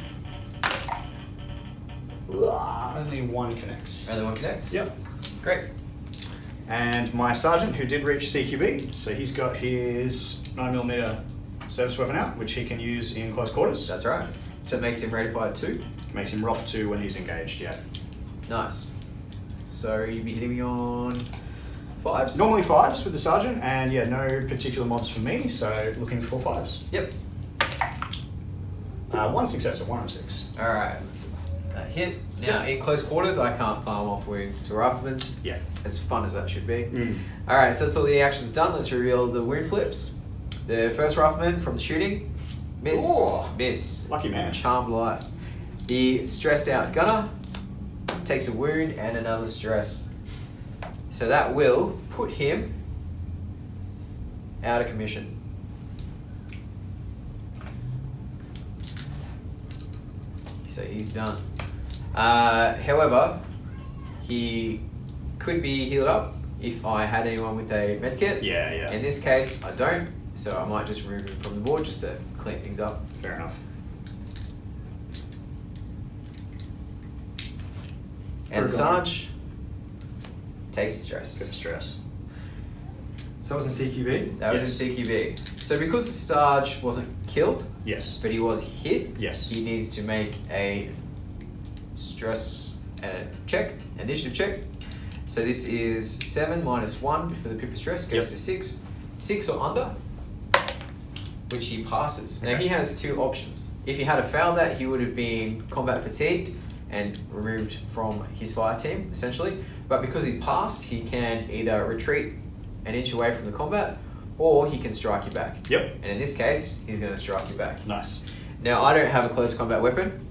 Only 1 connects. Only 1 connects? Yep. Great. And my sergeant, who did reach CQB, so he's got his 9mm service weapon out, which he can use in close quarters. That's right. So it makes him ready to fire 2. Makes him rough 2 when he's engaged, yeah. Nice. So you'd be hitting me on 5s? Normally 5s with the sergeant, and yeah, no particular mods for me, so looking for 5s. Yep. 1 success at 1 and 6. Alright. That hit. Now, in close quarters, I can't farm off wounds to riflemen. Yeah. As fun as that should be. Mm. Alright, so that's all the actions done. Let's reveal the wound flips. The first rifleman from the shooting. Miss. Oh, Miss. lucky man. Charmed life. The stressed out gunner takes a wound and another stress. So that will put him out of commission. So he's done. However, he could be healed up if I had anyone with a medkit. Yeah, yeah. In this case, I don't, so I might just remove him from the board just to clean things up. Fair enough. And the Good going. Sarge takes the Bit stress. of stress. So that was in CQB? That was Yes. in CQB. So because the Sarge wasn't killed, Yes. but he was hit, Yes. he needs to make a stress check, initiative check. So this is 7 minus 1 for the pip of stress, goes Yep. to 6. 6 or under, which he passes. Now Okay. he has 2 options. If he had failed that, he would have been combat fatigued and removed from his fire team, essentially. But because he passed, he can either retreat an inch away from the combat, or he can strike you back. Yep. And in this case, he's going to strike you back. Nice. Now, I don't have a close combat weapon,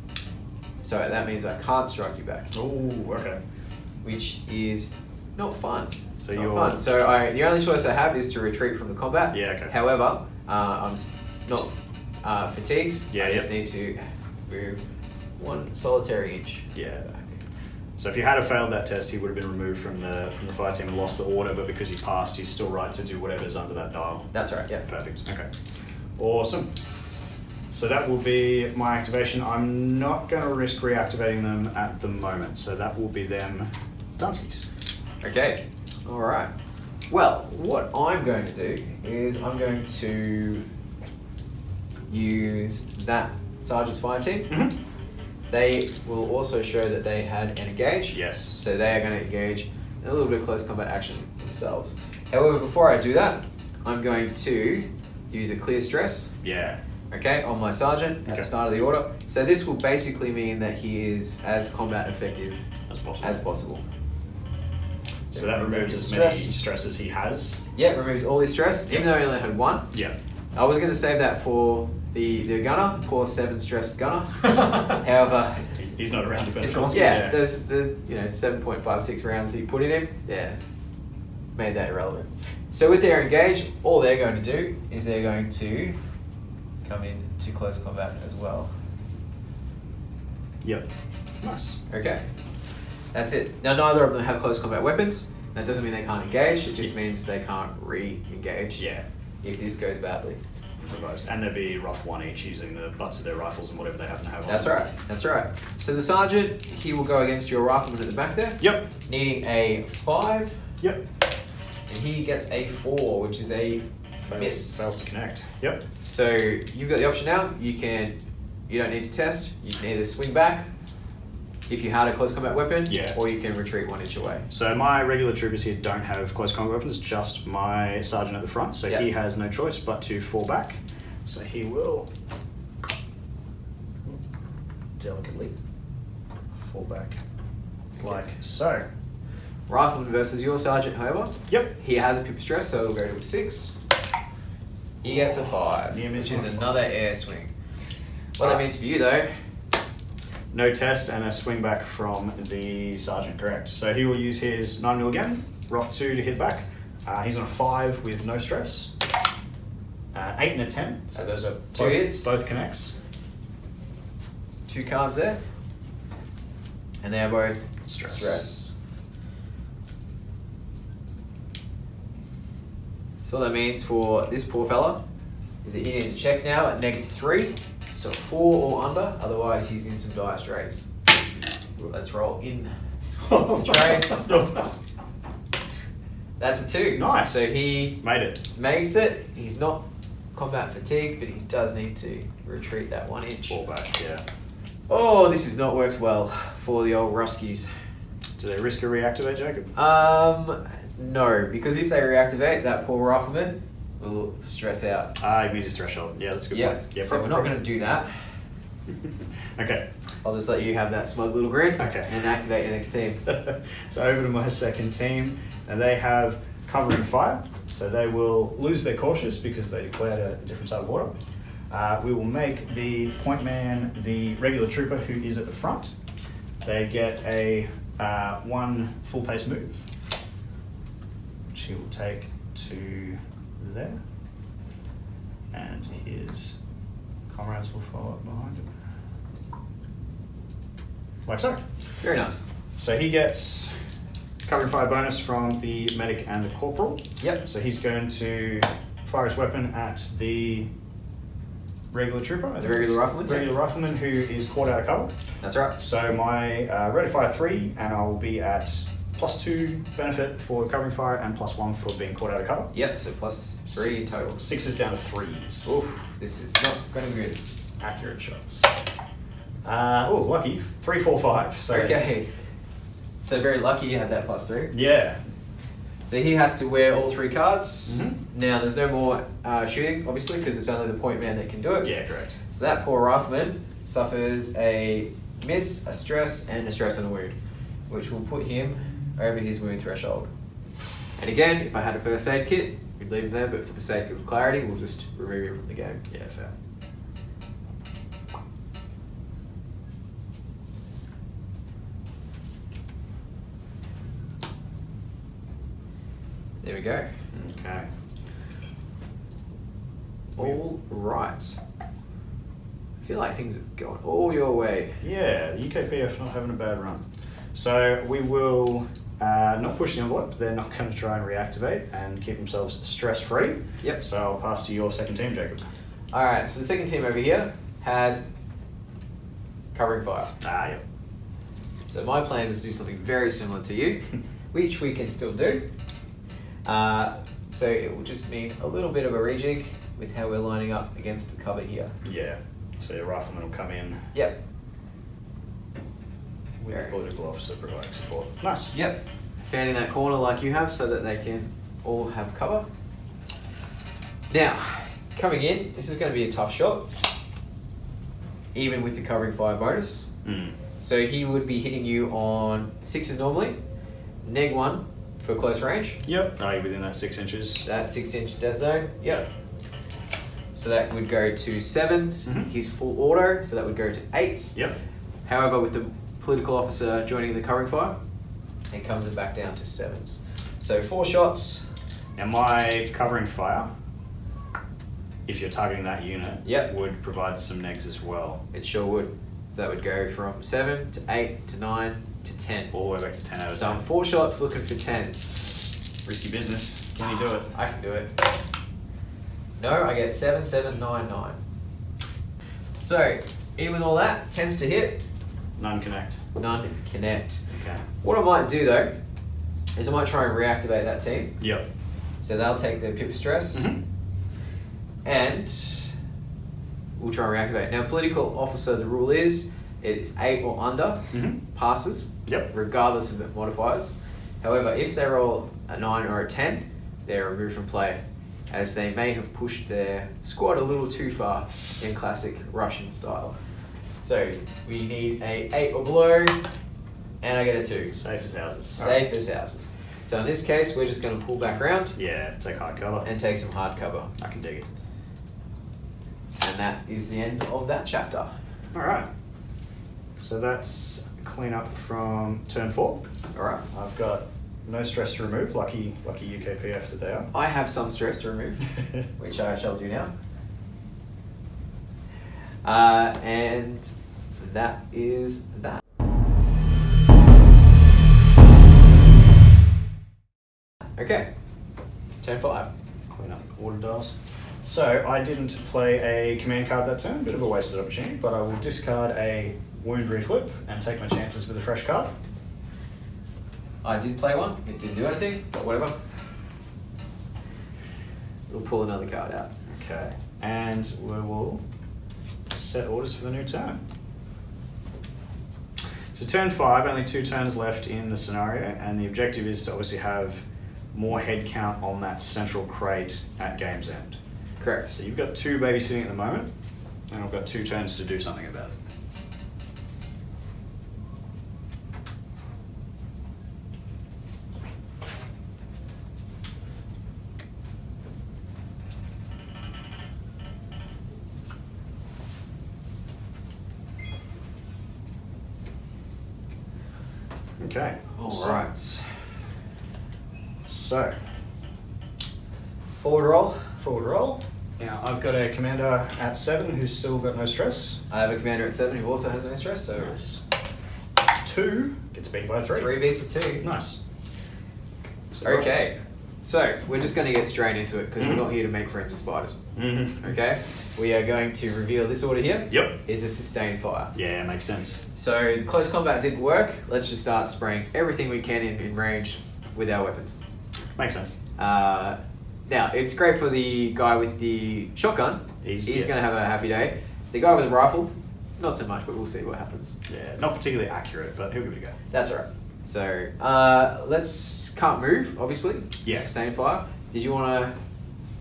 so that means I can't strike you back, Oh, okay. which is not fun. So Not you're fun. So the only choice I have is to retreat from the combat. Yeah, okay. However, I'm not fatigued. Yeah, I just yep. need to move 1 solitary inch. Yeah. So if you had failed that test, he would have been removed from the fire team and lost the order, but because he passed, he's still right to do whatever's under that dial. That's right, yeah. Perfect. Okay. Awesome. So that will be my activation. I'm not going to risk reactivating them at the moment. So that will be them Dunskies. Okay, all right. Well, what I'm going to do is I'm going to use that Sergeant's Fire team. Mm-hmm. They will also show that they had an engage. Yes. So they are going to engage in a little bit of close combat action themselves. However, before I do that, I'm going to use a clear stress. Yeah. Okay, on my sergeant at the start of the order. So this will basically mean that he is as combat effective as possible. So that removes as many stresses he has. Yeah, removes all his stress, even though he only had one. Yeah. I was going to save that for the gunner, poor 7 stressed gunner. However, he's not around to benefit. there's the 7.56 rounds that you put in him. Yeah, made that irrelevant. So with their engage, all they're going to do is they're going to come in to close combat as well. Yep. Nice. Okay. That's it. Now neither of them have close combat weapons. That doesn't mean they can't engage, it just means they can't re-engage if this goes badly. And there'd be rough 1 each using the butts of their rifles and whatever they happen to have on. That's right, that's right. So the sergeant, he will go against your rifleman at the back there. Yep. Needing a 5. Yep. And he gets a 4, which is a miss. Fails to connect. Yep. So you've got the option now, you don't need to test, you can either swing back if you had a close combat weapon, or you can retreat 1 inch away. So my regular troopers here don't have close combat weapons, just my sergeant at the front, so he has no choice but to fall back. So he will delicately fall back like so. Rifleman versus your sergeant, however. Yep. He has a pip stress, so it'll go to a 6. He gets a 5, which is another air swing. What that means for you though, no test and a swing back from the sergeant, correct. So he will use his 9mm again, rough 2 to hit back. He's on a 5 with no stress. 8 and a 10, so those are 2 hits. Both connects. 2 cards there. And they're both stress. So what that means for this poor fella is that he needs to check now at -3. So 4 or under, otherwise he's in some dire straits. Let's roll in the trade. That's a 2. Nice. So he made it. Makes it. He's not combat fatigued, but he does need to retreat that 1 inch. Fall back, yeah. Oh, this has not worked well for the old Ruskies. Do they risk a reactivate, Jacob? No, because if they reactivate, that poor rifleman will stress out. You meet his threshold. Yeah, that's a good point. Yeah, so we're not going to do that. Okay. I'll just let you have that smug little grin and activate your next team. So over to my second team, and they have covering fire. So they will lose their cautious because they declared a different type of order. We will make the point man the regular trooper who is at the front. They get a 1 full pace move, which he will take to there, and his comrades will follow up behind him. Like so. Very nice. So he gets covering fire bonus from the medic and the corporal. Yep. So he's going to fire his weapon at the regular trooper. The regular rifleman? Regular rifleman who is caught out of cover. That's right. So my rate of fire 3, and I'll be at +2 benefit for covering fire and +1 for being caught out of cover. Yep, so +3 in total. 6 is down to 3s. Oof, this is not going to be good. Accurate shots. Lucky. 3, 4, 5. So okay. So very lucky you had that +3. Yeah. So he has to wear all 3 cards. Mm-hmm. Now there's no more shooting, obviously, because it's only the point man that can do it. Yeah, correct. So that poor rifleman suffers a miss, a stress, and a wound, which will put him over his wound threshold. And again, if I had a first aid kit, we'd leave him there, but for the sake of clarity, we'll just remove him from the game. Yeah, fair. There we go. Okay. All right. I feel like things are going all your way. Yeah, the UKPF not having a bad run. So we will not push the envelope. They're not going to try and reactivate and keep themselves stress-free. Yep. So I'll pass to your second team, Jacob. Alright, so the second team over here had covering fire. Yep. So my plan is to do something very similar to you, which we can still do. So it will just mean a little bit of a rejig with how we're lining up against the cover here. Yeah. So your rifleman will come in Yep. with the political officer providing support. Nice. Yep. Fanning that corner like you have so that they can all have cover. Now, coming in, this is going to be a tough shot, even with the covering fire bonus. So he would be hitting you on 6s normally, -1 for close range. Yep. You're within that 6 inches. That 6-inch dead zone. Yep. So that would go to 7s. He's full auto, so that would go to 8s. Yep. However, with the political officer joining the covering fire, it comes it back down to 7s. So 4 shots. Now my covering fire, if you're targeting that unit, Yep. would provide some negs as well. It sure would. So that would go from 7 to 8 to 9 to 10. All the way back to 10 out of So 10. I'm 4 shots looking for 10s. Risky business. Can you do it? I can do it. No, I get 7, 7, 9, 9. So, even with all that, 10s to hit, None connect. none connect. Okay. What I might do though, is I might try and reactivate that team. Yep. So they'll take the pip stress, and we'll try and reactivate. Now, political officer, the rule is it's 8 or under passes, Yep. regardless of the modifiers. However, if they roll a 9 or a 10, they're removed from play, as they may have pushed their squad a little too far in classic Russian style. So we need a 8 or below, and I get a 2. Safe as houses. Safe as houses. So in this case, we're just going to pull back around Yeah, take hard cover. and take some hard cover. I can dig it. And that is the end of that chapter. Alright. So that's clean up from turn 4. Alright. I've got no stress to remove, lucky UKPF that they are. I have some stress to remove, which I shall do now. And that is that. Okay, turn 5. Clean up order dials. So I didn't play a command card that turn, bit of a wasted opportunity, but I will discard a wound reflip and take my chances with a fresh card. I did play one, it didn't do anything, but whatever. We'll pull another card out. Okay, and we will set orders for the new turn. So turn 5, only 2 turns left in the scenario, and the objective is to obviously have more head count on that central crate at game's end. Correct. So you've got 2 babysitting at the moment, and I've got 2 turns to do something about it. Okay. Alright. So, Forward roll. forward roll. Now, I've got a commander at 7 who's still got no stress. I have a commander at 7 who also has no stress, so Nice. 2 gets beat by 3. 3 beats a 2. Nice. So Okay, so we're just going to get straight into it because we're not here to make friends with spiders. Okay, we are going to reveal this order here. Yep. Is a sustained fire. Yeah, makes sense. So the close combat didn't work. Let's just start spraying everything we can in range with our weapons. Makes sense. Now it's great for the guy with the shotgun. He's yeah. going to have a happy day. The guy with the rifle, not so much, but we'll see what happens. Yeah, not particularly accurate, but he'll give it a go. That's alright. So can't move, obviously. Yeah. Sustained fire. Did you want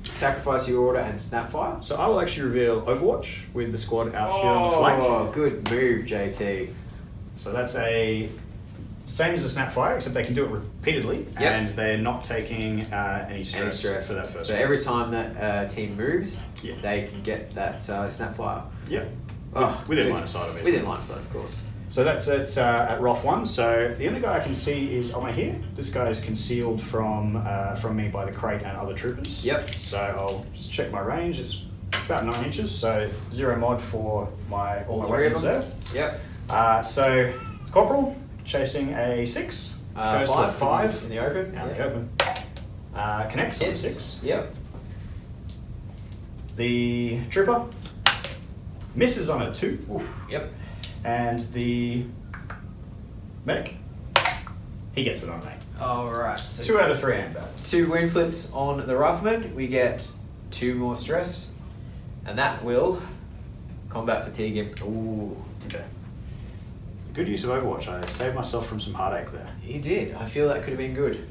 to sacrifice your order and snap fire? So I will actually reveal Overwatch with the squad out here on the flank. Oh, good move, JT. So that's a same as a snap fire, except they can do it repeatedly, Yep. and they're not taking any stress for that first So one. every time that team moves, Yeah. they can get that snap fire. Yeah. Oh, Within good. line of sight, obviously. Within line of sight, of course. So that's at ROF 1. So the only guy I can see is Oma here. This guy is concealed from me by the crate and other troopers. Yep. So I'll just check my range. It's about 9 inches, so 0 mod for all my Three of weapons there. them. Yep. So Corporal chasing a 6 goes to a 'cause 5 he's in the open. out in Yep. the open. Connects on a Hits. 6. Yep. The trooper misses on a 2. Oof. Yep. And the medic, he gets it on an 8. Alright. So 2 out of 3 ain't bad. 2 wound flips on the rifleman. We get 2 more stress. And that will combat fatigue him. Ooh, okay. Good use of Overwatch. I saved myself from some heartache there. He did. I feel that could have been good.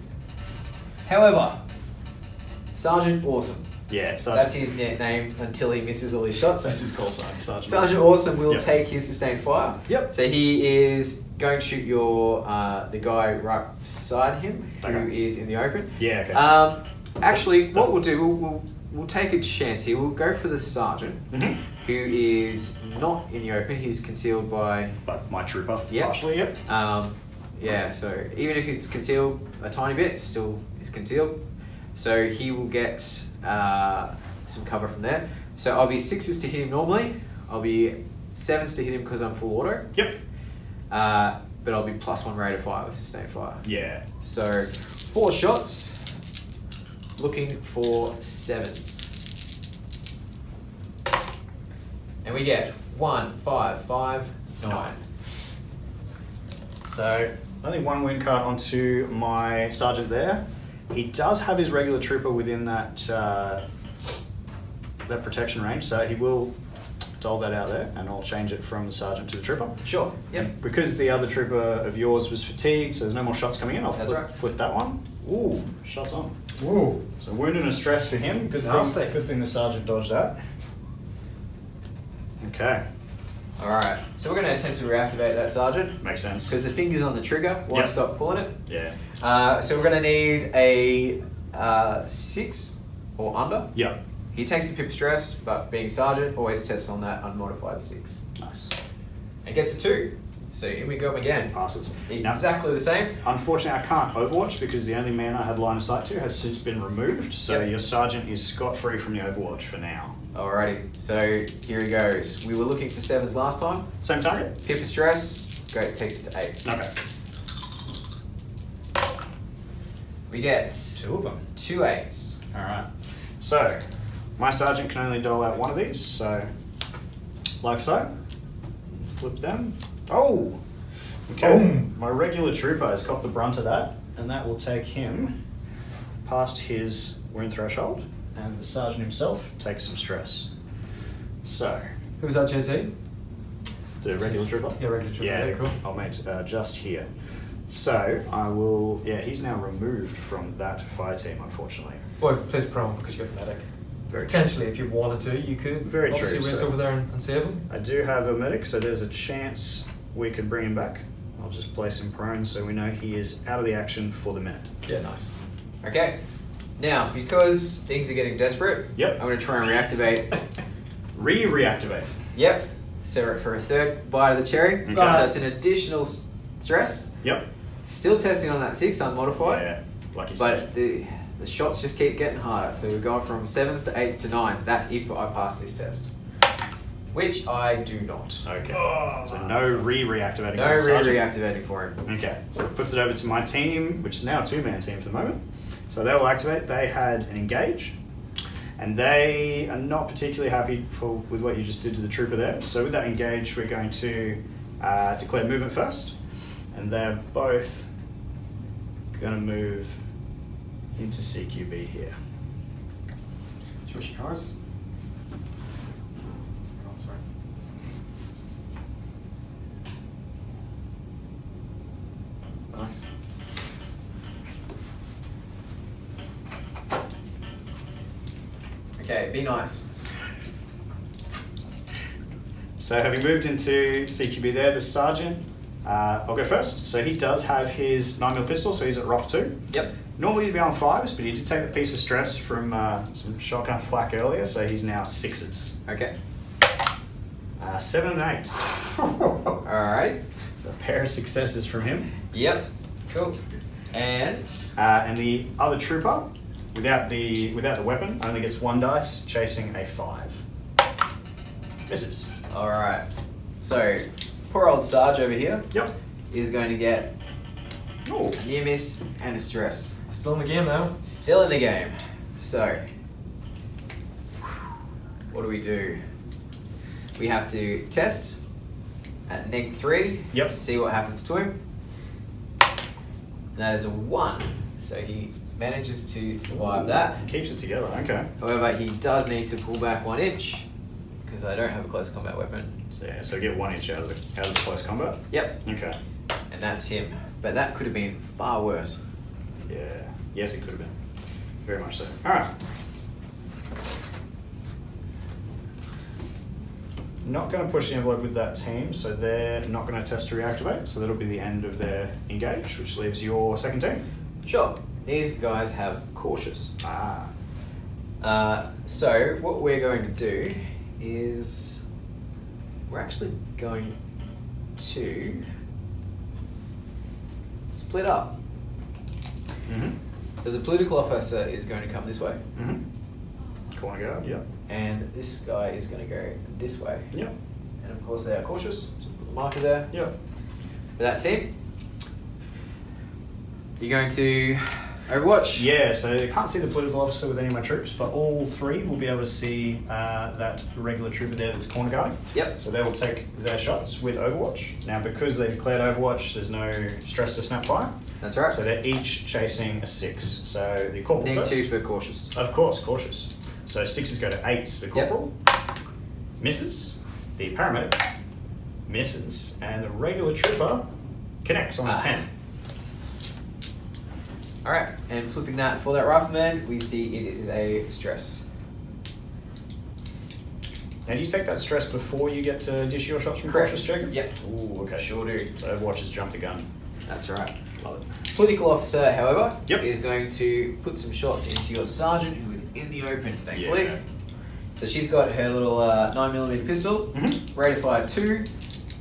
However, Sergeant Awesome. Yeah, That's his name until he misses all his shots. That's his call sign, Sergeant Awesome will Yep. take his sustained fire. Yep. So he is going to shoot your the guy right beside him who Okay. is in the open. Yeah, okay. Actually, what we'll do, we'll take a chance here. We'll go for the sergeant Mm-hmm. who is not in the open. He's concealed by. But my trooper, Yep. partially, yep. Yeah. So even if it's concealed a tiny bit, it still is concealed. So he will get some cover from there. So I'll be 6s to hit him normally. I'll be 7s to hit him because I'm full auto. Yep. But I'll be +1 rate of fire with sustained fire. Yeah. So 4 shots. Looking for 7s. And we get 1, 5, 5, 9. So only 1 win card onto my sergeant there. He does have his regular trooper within that that protection range, so he will dole that out there, and I'll change it from the sergeant to the trooper. Sure. Yep. And because the other trooper of yours was fatigued, so there's no more shots coming in, I'll That's right. flip that one. Ooh, shots on. Whoa. So wounded and a stress for him. Good thing the sergeant dodged that. Okay, Alright. So we're going to attempt to reactivate that sergeant. makes sense. Because the finger's on the trigger. Won't Yep. stop pulling it. Yeah. So we're going to need a 6 or under. Yep. He takes the pip stress, but being sergeant, always tests on that unmodified 6. Nice. And gets a 2. So here we go again. Passes. Now, Exactly the same. unfortunately, I can't Overwatch because the only man I had line of sight to has since been removed. So Yep. your sergeant is scot-free from the Overwatch for now. Alrighty. So here he goes. We were looking for 7s last time. Same target? Pip of stress. Great. Takes it to 8. Okay. We get 2 of them. 2 8s. All right. So my sergeant can only dole out 1 of these. So like so. Flip them. Oh. Okay. Boom. My regular trooper has got the brunt of that, and that will take him past his wound threshold, and the sergeant himself takes some stress. So Who's that, JT? the regular trooper. Yeah, regular trooper. Yeah, Yeah, cool. I'll make just here. So I will. Yeah, he's now removed from that fire team, unfortunately. Well, plays prone because you got the medic. Very Potentially, if you wanted to, you could Very obviously true, race so- over there and save him. I do have a medic, so there's a chance we could bring him back. I'll just place him prone so we know he is out of the action for the minute. Yeah, nice. Okay. Now, because things are getting desperate, Yep. I'm going to try and reactivate. Reactivate. Yep. So for a 3rd bite of the cherry. Okay. So it's an additional stress. Yep. Still testing on that 6 unmodified. Yeah, like you said. But the shots just keep getting harder. So we're going from 7s to 8s to 9s. That's if I pass this test. Which I do not. Okay. Oh, So no reactivating. No for the sergeant. reactivating for him. Okay, so it puts it over to my team, which is now a 2-man team for the moment. So they will activate. They had an engage, and they are not particularly happy with what you just did to the trooper there. So with that engage, we're going to declare movement first, and they're both going to move into CQB here. Switch cars. Oh, sorry. Nice. Okay, be nice. So having moved into CQB there, the sergeant, I'll go first. So he does have his 9mm pistol, so he's at ROF 2. Yep. Normally he'd be on 5s, but he did take the piece of stress from some shotgun flak earlier, so he's now 6s. Okay. 7 and 8. Alright. So a pair of successes from him. Yep. Cool. And And the other trooper, without the weapon, only gets 1 dice, chasing a 5. Misses. alright. So poor old Sarge over here Yep. is going to get Oh. a near miss and a stress. Still in the game now. Still in the game. So what do? We have to test at -3 Yep. to see what happens to him. That is a 1, so he manages to survive that. Keeps it together, okay. However, he does need to pull back 1 inch because I don't have a close combat weapon. So, yeah, so get 1 inch out of the close combat. Yep, Okay. and that's him. But that could have been far worse. Yeah. Yes, it could have been. Very much so. All right. Not going to push the envelope with that team, so they're not going to test to reactivate. So that'll be the end of their engage, which leaves your second team. Sure, these guys have cautious. Ah. So what we're going to do is we're actually going to split up. Mm-hmm. So the political officer is going to come this way, Mm-hmm. Corner guard, yep. and this guy is going to go this way. Yep. And of course they are cautious, so put the marker there. Yep. For that team, you're going to Overwatch? Yeah, so I can't see the political officer with any of my troops, but all 3 will be able to see that regular trooper there that's corner guarding. Yep. So they will take their shots with Overwatch. Now, because they've declared Overwatch, there's no stress to snap fire. That's right. So they're each chasing a 6. So the corporal first. -2 for cautious. Of course, cautious. So 6s go to 8s. The corporal misses. The paramedic misses. And the regular trooper connects on a 10. Alright, and flipping that for that rifleman, we see it is a stress. Now, do you take that stress before you get to dish your shots from Correct. cautious, Jacob? Yep. Ooh, okay. Sure do. So Overwatch has jumped the gun. That's right. Love it. Political officer, however, Yep. is going to put some shots into your sergeant who is in the open, thankfully. Yeah. So she's got her little 9mm pistol, rate of fire 2,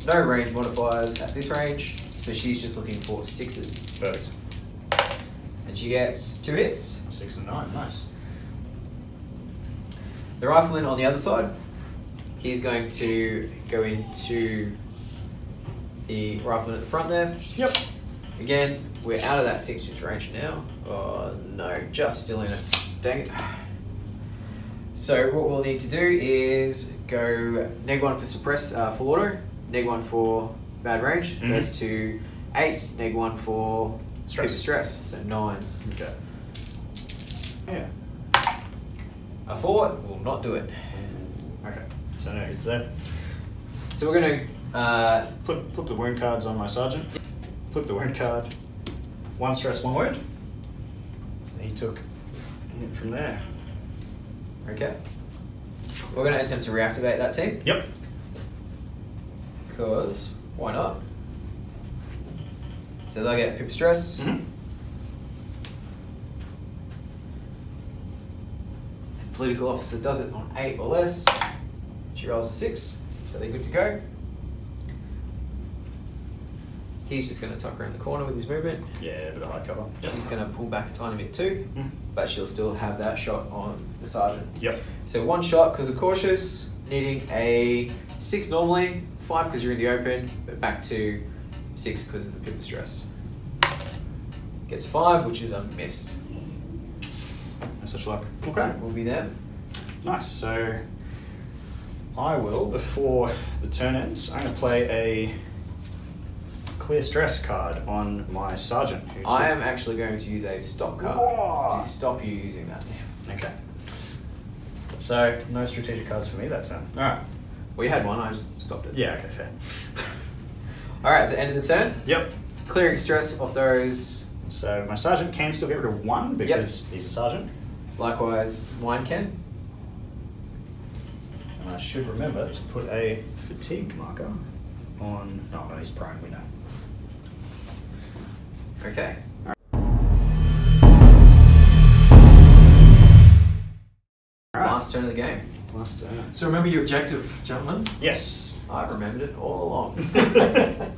no range modifiers at this range, so she's just looking for 6s. Perfect. And she gets 2 hits. 6 and 9, nice. The rifleman on the other side, he's going to go into the rifleman at the front there. Yep. Again, we're out of that 6-inch range now. Oh no, just still in it. Dang it. So what we'll need to do is go -1 for suppress full auto, -1 for bad range, goes to 8s, -1 for stress, so 9s. Okay. Yeah. A 4 will not do it. Okay. So no hits there. So we're going to Flip the wound cards on my sergeant. Flip the wound card. 1 stress, 1 wound. So he took it from there. okay. We're going to attempt to reactivate that team, Yep. because why not? So they'll get pip stress. Mm-hmm. Political officer does it on 8 or less. She rolls a 6, so they're good to go. He's just going to tuck around the corner with his movement. Yeah, a bit of high cover. She's going to pull back a tiny bit too, but she'll still have that shot on the sergeant. Yep. So 1 shot because of cautious, needing a 6 normally, 5 because you're in the open, but back to 6 because of the pip of stress. Gets 5, which is a miss. No such luck. Okay. That will be them. Nice. So I will, before the turn ends, I'm going to play a clear stress card on my sergeant. I am actually going to use a stop card Whoa. to stop you using that. Okay. So no strategic cards for me that turn. All right. Well, you had one, I just stopped it. Yeah. Okay. Fair. Alright, so end of the turn. Yep. Clearing stress off those. So my sergeant can still get rid of 1 because he's a sergeant. Likewise, mine can. And I should remember to put a fatigue marker on. Oh no, he's prone. We know. Okay. Alright. Last turn of the game. Last turn. So remember your objective, gentlemen. Yes. I've remembered it all along.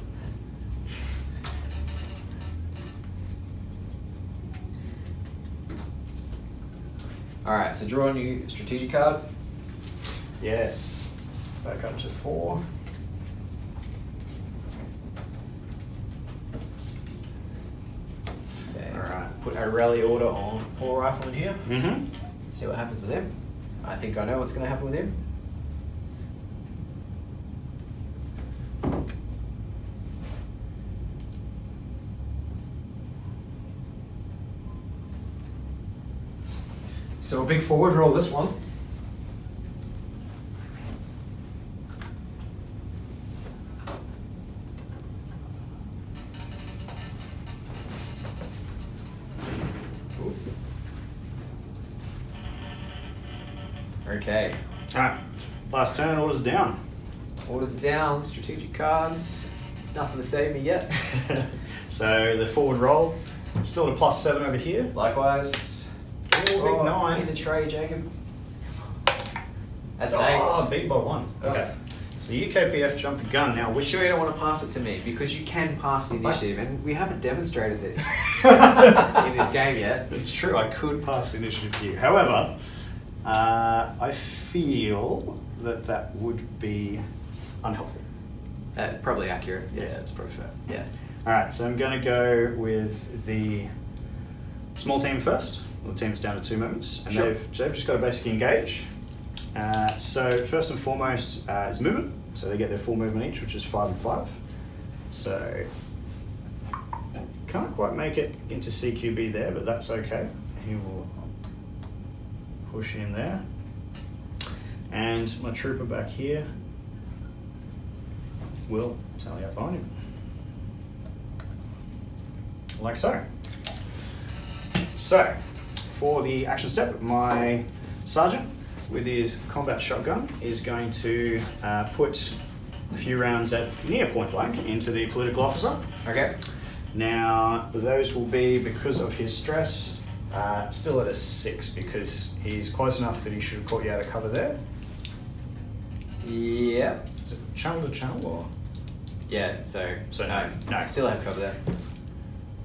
Alright, so draw a new strategic card. Yes. Back up to 4. Okay. Alright. Put a rally order on Paul Rifleman here. Mm-hmm. See what happens with him. I think I know what's going to happen with him. So a big forward roll this one. Okay. Alright, last turn, orders down. Orders down, strategic cards. Nothing to save me yet. So the forward roll, still at a +7 over here. Likewise. Oh, big 9. In the tray, Jacob. That's an 8. Oh, beat by 1. Okay. So UKPF jumped the gun. Now, We're sure you don't want to pass it to me because you can pass the initiative, and we haven't demonstrated it in this game yet. It's true, I could pass the initiative to you. However, I feel that would be unhelpful. Probably accurate. Yes. Yeah, that's probably fair. Yeah. Alright, so I'm going to go with the small team first. Well, the team's down to 2 movements, and Sure. they've just got to basically engage. So first and foremost is movement. So they get their full movement each, which is 5 and 5. So can't quite make it into CQB there, but that's okay. He will push in there. And my trooper back here will tally up behind him. Like so. So, for the action step, my sergeant with his combat shotgun is going to put a few rounds at near point blank into the political officer. Okay. Now, those will be, because of his stress, still at a 6 because he's close enough that he should have caught you out of cover there. Yeah. Is it channel to channel or? Yeah, so no. Still have cover there.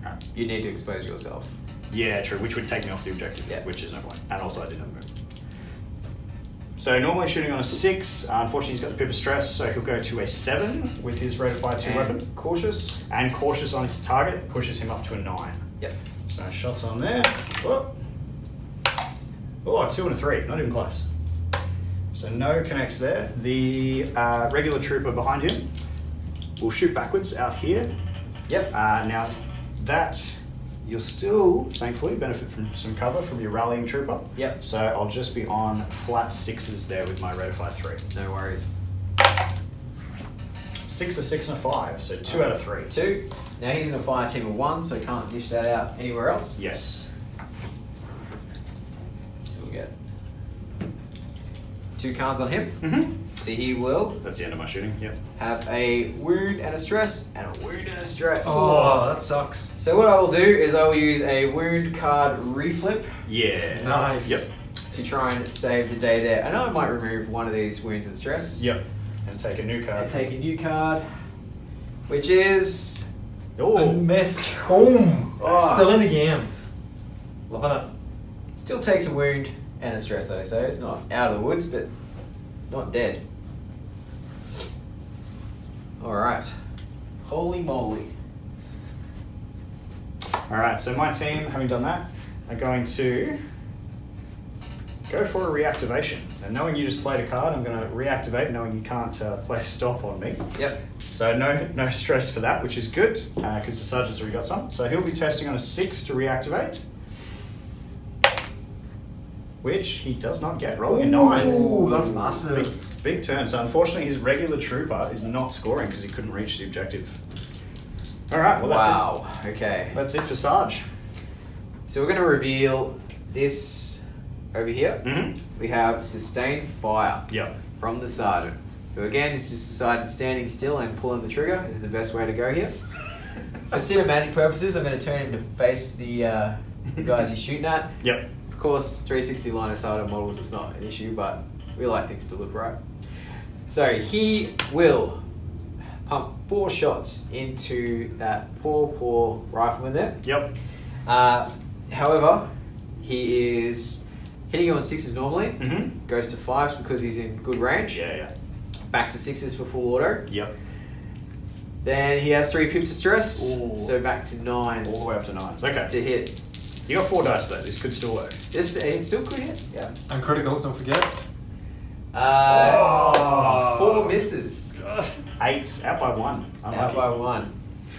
Right. You need to expose yourself. Yeah, true, which would take me off the objective, Yeah. which is no point. And also I didn't have a move. So normally shooting on a 6, unfortunately he's got the pip of stress, so he'll go to a 7 with his rate of fire 2 weapon. Cautious. And cautious on his target pushes him up to a 9. Yep. So shots on there. Whoop. Oh, a 2 and a 3, not even close. So no connects there. The regular trooper behind him will shoot backwards out here. Yep. Now that you'll still, thankfully, benefit from some cover from your rallying trooper. Yep. So I'll just be on flat 6s there with my rate of fire 3. No worries. 6, a 6 and a 5, so 2 out of 3. 2. Now he's in a fire team of 1, so can't dish that out anywhere else. Yes. So we'll get 2 cards on him. Mm-hmm. So he will That's the end of my shooting, yep. have a wound and a stress, and a wound and a stress. Oh, that sucks. So what I will do is I will use a wound card reflip Yeah. Nice. Yep. to try and save the day there. I know I might remove one of these wounds and stress. Yep. And take a new card. And take a new card, which is... Oh. And miss home. Oh. Still in the game. Loving it. Still takes a wound and a stress though, so it's not out of the woods, but not dead. Alright. Holy moly. Alright, so my team, having done that, are going to go for a reactivation. And knowing you just played a card, I'm going to reactivate, knowing you can't play a stop on me. Yep. So no stress for that, which is good, because the sergeant's already got some. So he'll be testing on a 6 to reactivate, which he does not get, rolling a 9. Ooh, that's massive. Big turn. So unfortunately, his regular trooper is not scoring because he couldn't reach the objective. All right, well that's wow. Okay. it. That's it for Sarge. So we're going to reveal this over here. Mm-hmm. We have sustained fire Yep. from the sergeant, who again has just decided standing still and pulling the trigger is the best way to go here. For cinematic purposes, I'm going to turn him to face the guys he's shooting at. Yep. Of course, 360 line of sight on models is not an issue, but we like things to look right. So he will pump 4 shots into that poor rifleman there. Yep. However, he is hitting you on 6s normally, Mm-hmm. goes to 5s because he's in good range, Yeah. back to 6s for full auto. Yep. Then he has 3 pips of stress, Ooh. so back to 9s All the way up to 9s. Okay. to hit. You got 4 dice though. This could still work. It still could hit, yeah. And criticals, don't forget. 4 misses. 8 out by 1. Out Unlucky. by 1.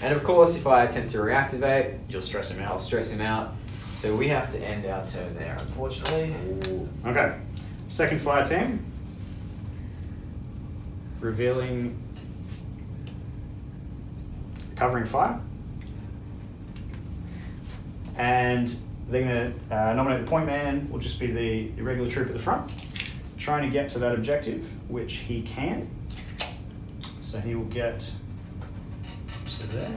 And of course, if I attempt to reactivate, You'll stress him I'll out. stress him out. So we have to end our turn there, unfortunately. Ooh. Okay. Second fire team. Revealing covering fire. And they're going to nominate the point man, will just be the regular troop at the front, trying to get to that objective, which he can. So he will get to there.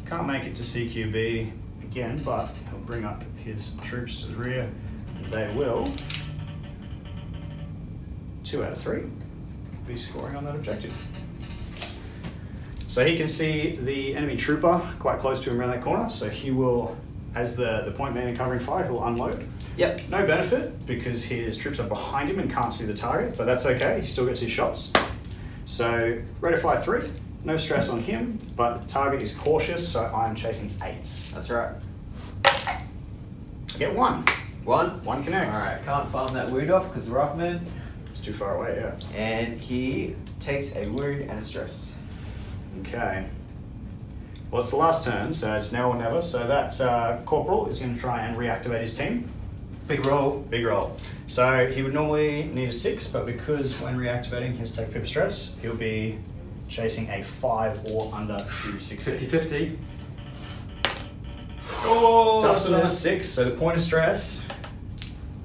Can't make it to CQB again, but he'll bring up his troops to the rear. They will, 2 out of 3, be scoring on that objective. So he can see the enemy trooper quite close to him around that corner, so he will, as the point man in covering fire, he'll unload. Yep. No benefit because his troops are behind him and can't see the target, but that's okay, he still gets his shots. So rate of fire 3, no stress on him, but the target is cautious, so I'm chasing 8s. That's right. I get 1. 1? 1 connects. Alright, can't farm that wound off because the rifleman. It's too far away, yeah. And he takes a wound and a stress. Okay. Well, it's the last turn, so it's now or never. So that corporal is going to try and reactivate his team. Big roll. Big roll. So he would normally need a 6, but because when reactivating he has to take pip stress, he'll be chasing a 5 or under to 60. 50-50. Oh, Duffs it on a 6, so the point of stress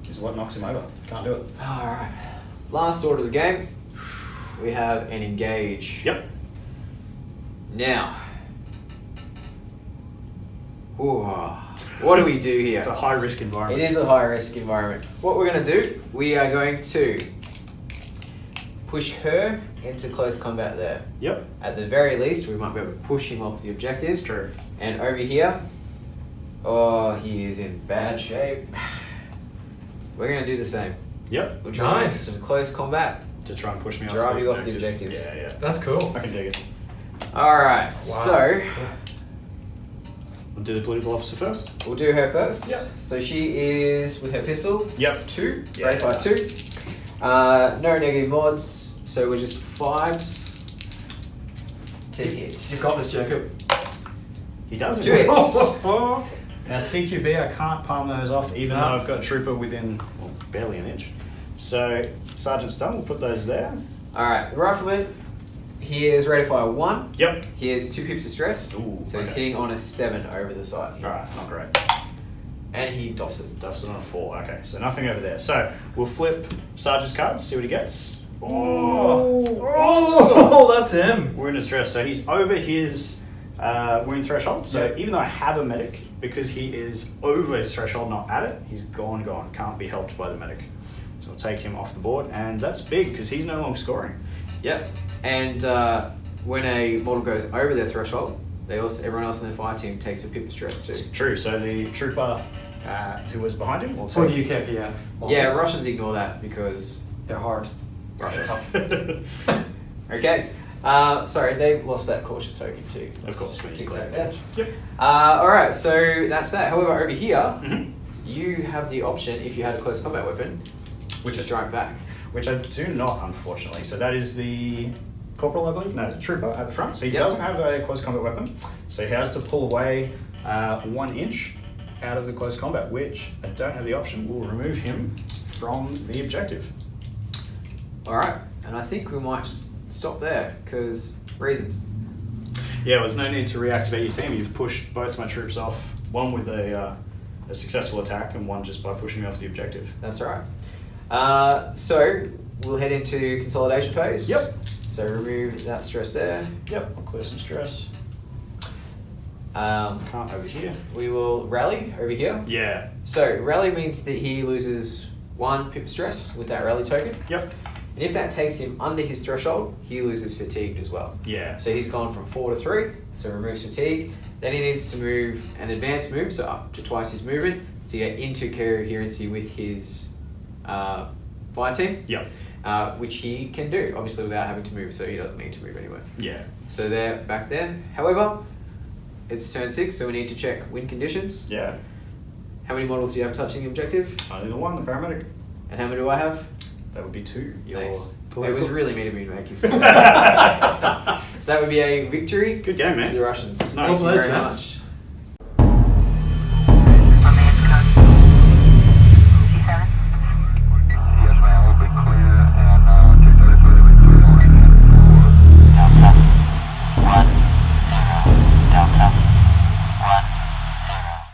is what knocks him over. Can't do it. Alright. Last order of the game. We have an engage. Yep. Now. Ooh, what do we do here? It's a high risk environment. It is a high risk environment. What we're going to do, we are going to push her into close combat there. Yep. At the very least, we might be able to push him off the objective. It's true. And over here, oh, he is in bad shape. We're going to do the same. Yep. We'll try Nice. some close combat. To try and push me Drive off you the off the objective. objectives. Yeah, yeah. That's cool. I can dig it. Alright, so We'll do the political officer first. we'll do her first. Yep. So she is with her pistol. Yep. 2. Yeah, Rate fire nice. 2. No negative mods, so we're just 5s to hit. You've got this, Jacob. He does 2 it. hits. Now CQB, I can't palm those off even No. though I've got a trooper within, well, barely an inch. So Sergeant Stun, we'll put those there. Alright, the rifleman, he is rate of fire 1. Yep. He has 2 pips of stress. Ooh, so he's okay. hitting on a 7 over the side here. Alright, not great. And he doffs it. Duffs it on a 4. Okay, so nothing over there. So we'll flip Sergeant's cards, see what he gets. Oh, that's him. Wound and stress. So he's over his wound threshold. So Yep. even though I have a medic, because he is over his threshold, not at it, he's gone. Can't be helped by the medic. So we'll take him off the board, and that's big because he's no longer scoring. Yep. And when a model goes over their threshold, everyone else in their fire team takes a pip of stress too. It's true. So the trooper who was behind him will For take. UKPF. Yeah, Russians ignore that because They're hard. Russia's tough. Okay. Sorry, they lost that cautious token too. Of course, we Let's need kick that. that down. Yep. Alright, so that's that. However, over here, Mhm. you have the option, if you had a close combat weapon, Which to is strike back. Which I do not, unfortunately. So that is the corporal, I believe. No, the trooper at the front. So he Yep. doesn't have a close combat weapon. So he has to pull away 1 inch out of the close combat, which I don't have the option. Will remove him from the objective. Alright, and I think we might just stop there, because reasons. Yeah, there's no need to reactivate your team. You've pushed both my troops off. One with a successful attack, and one just by pushing me off the objective. That's right. So, we'll head into consolidation phase. Yep. So remove that stress there. Yep. I'll clear some stress. Um, Can't over here. we will rally over here. Yeah. So rally means that he loses 1 pip of stress with that rally token. Yep. And if that takes him under his threshold, he loses fatigued as well. Yeah. So he's gone from 4 to 3, so removes fatigue. Then he needs to move an advanced move, so up to twice his movement, to get into coherency with his fire team. Yep. Which he can do, obviously without having to move, so he doesn't need to move anywhere. Yeah. So they're back there. However, it's turn 6, so we need to check win conditions. Yeah. How many models do you have touching the objective? Only the one, the paramedic. And how many do I have? That would be 2. Nice. It political- was really mean of me to make you say that. So that would be a victory Good game, to the man. Russians. Nice. Thank you very Well, much.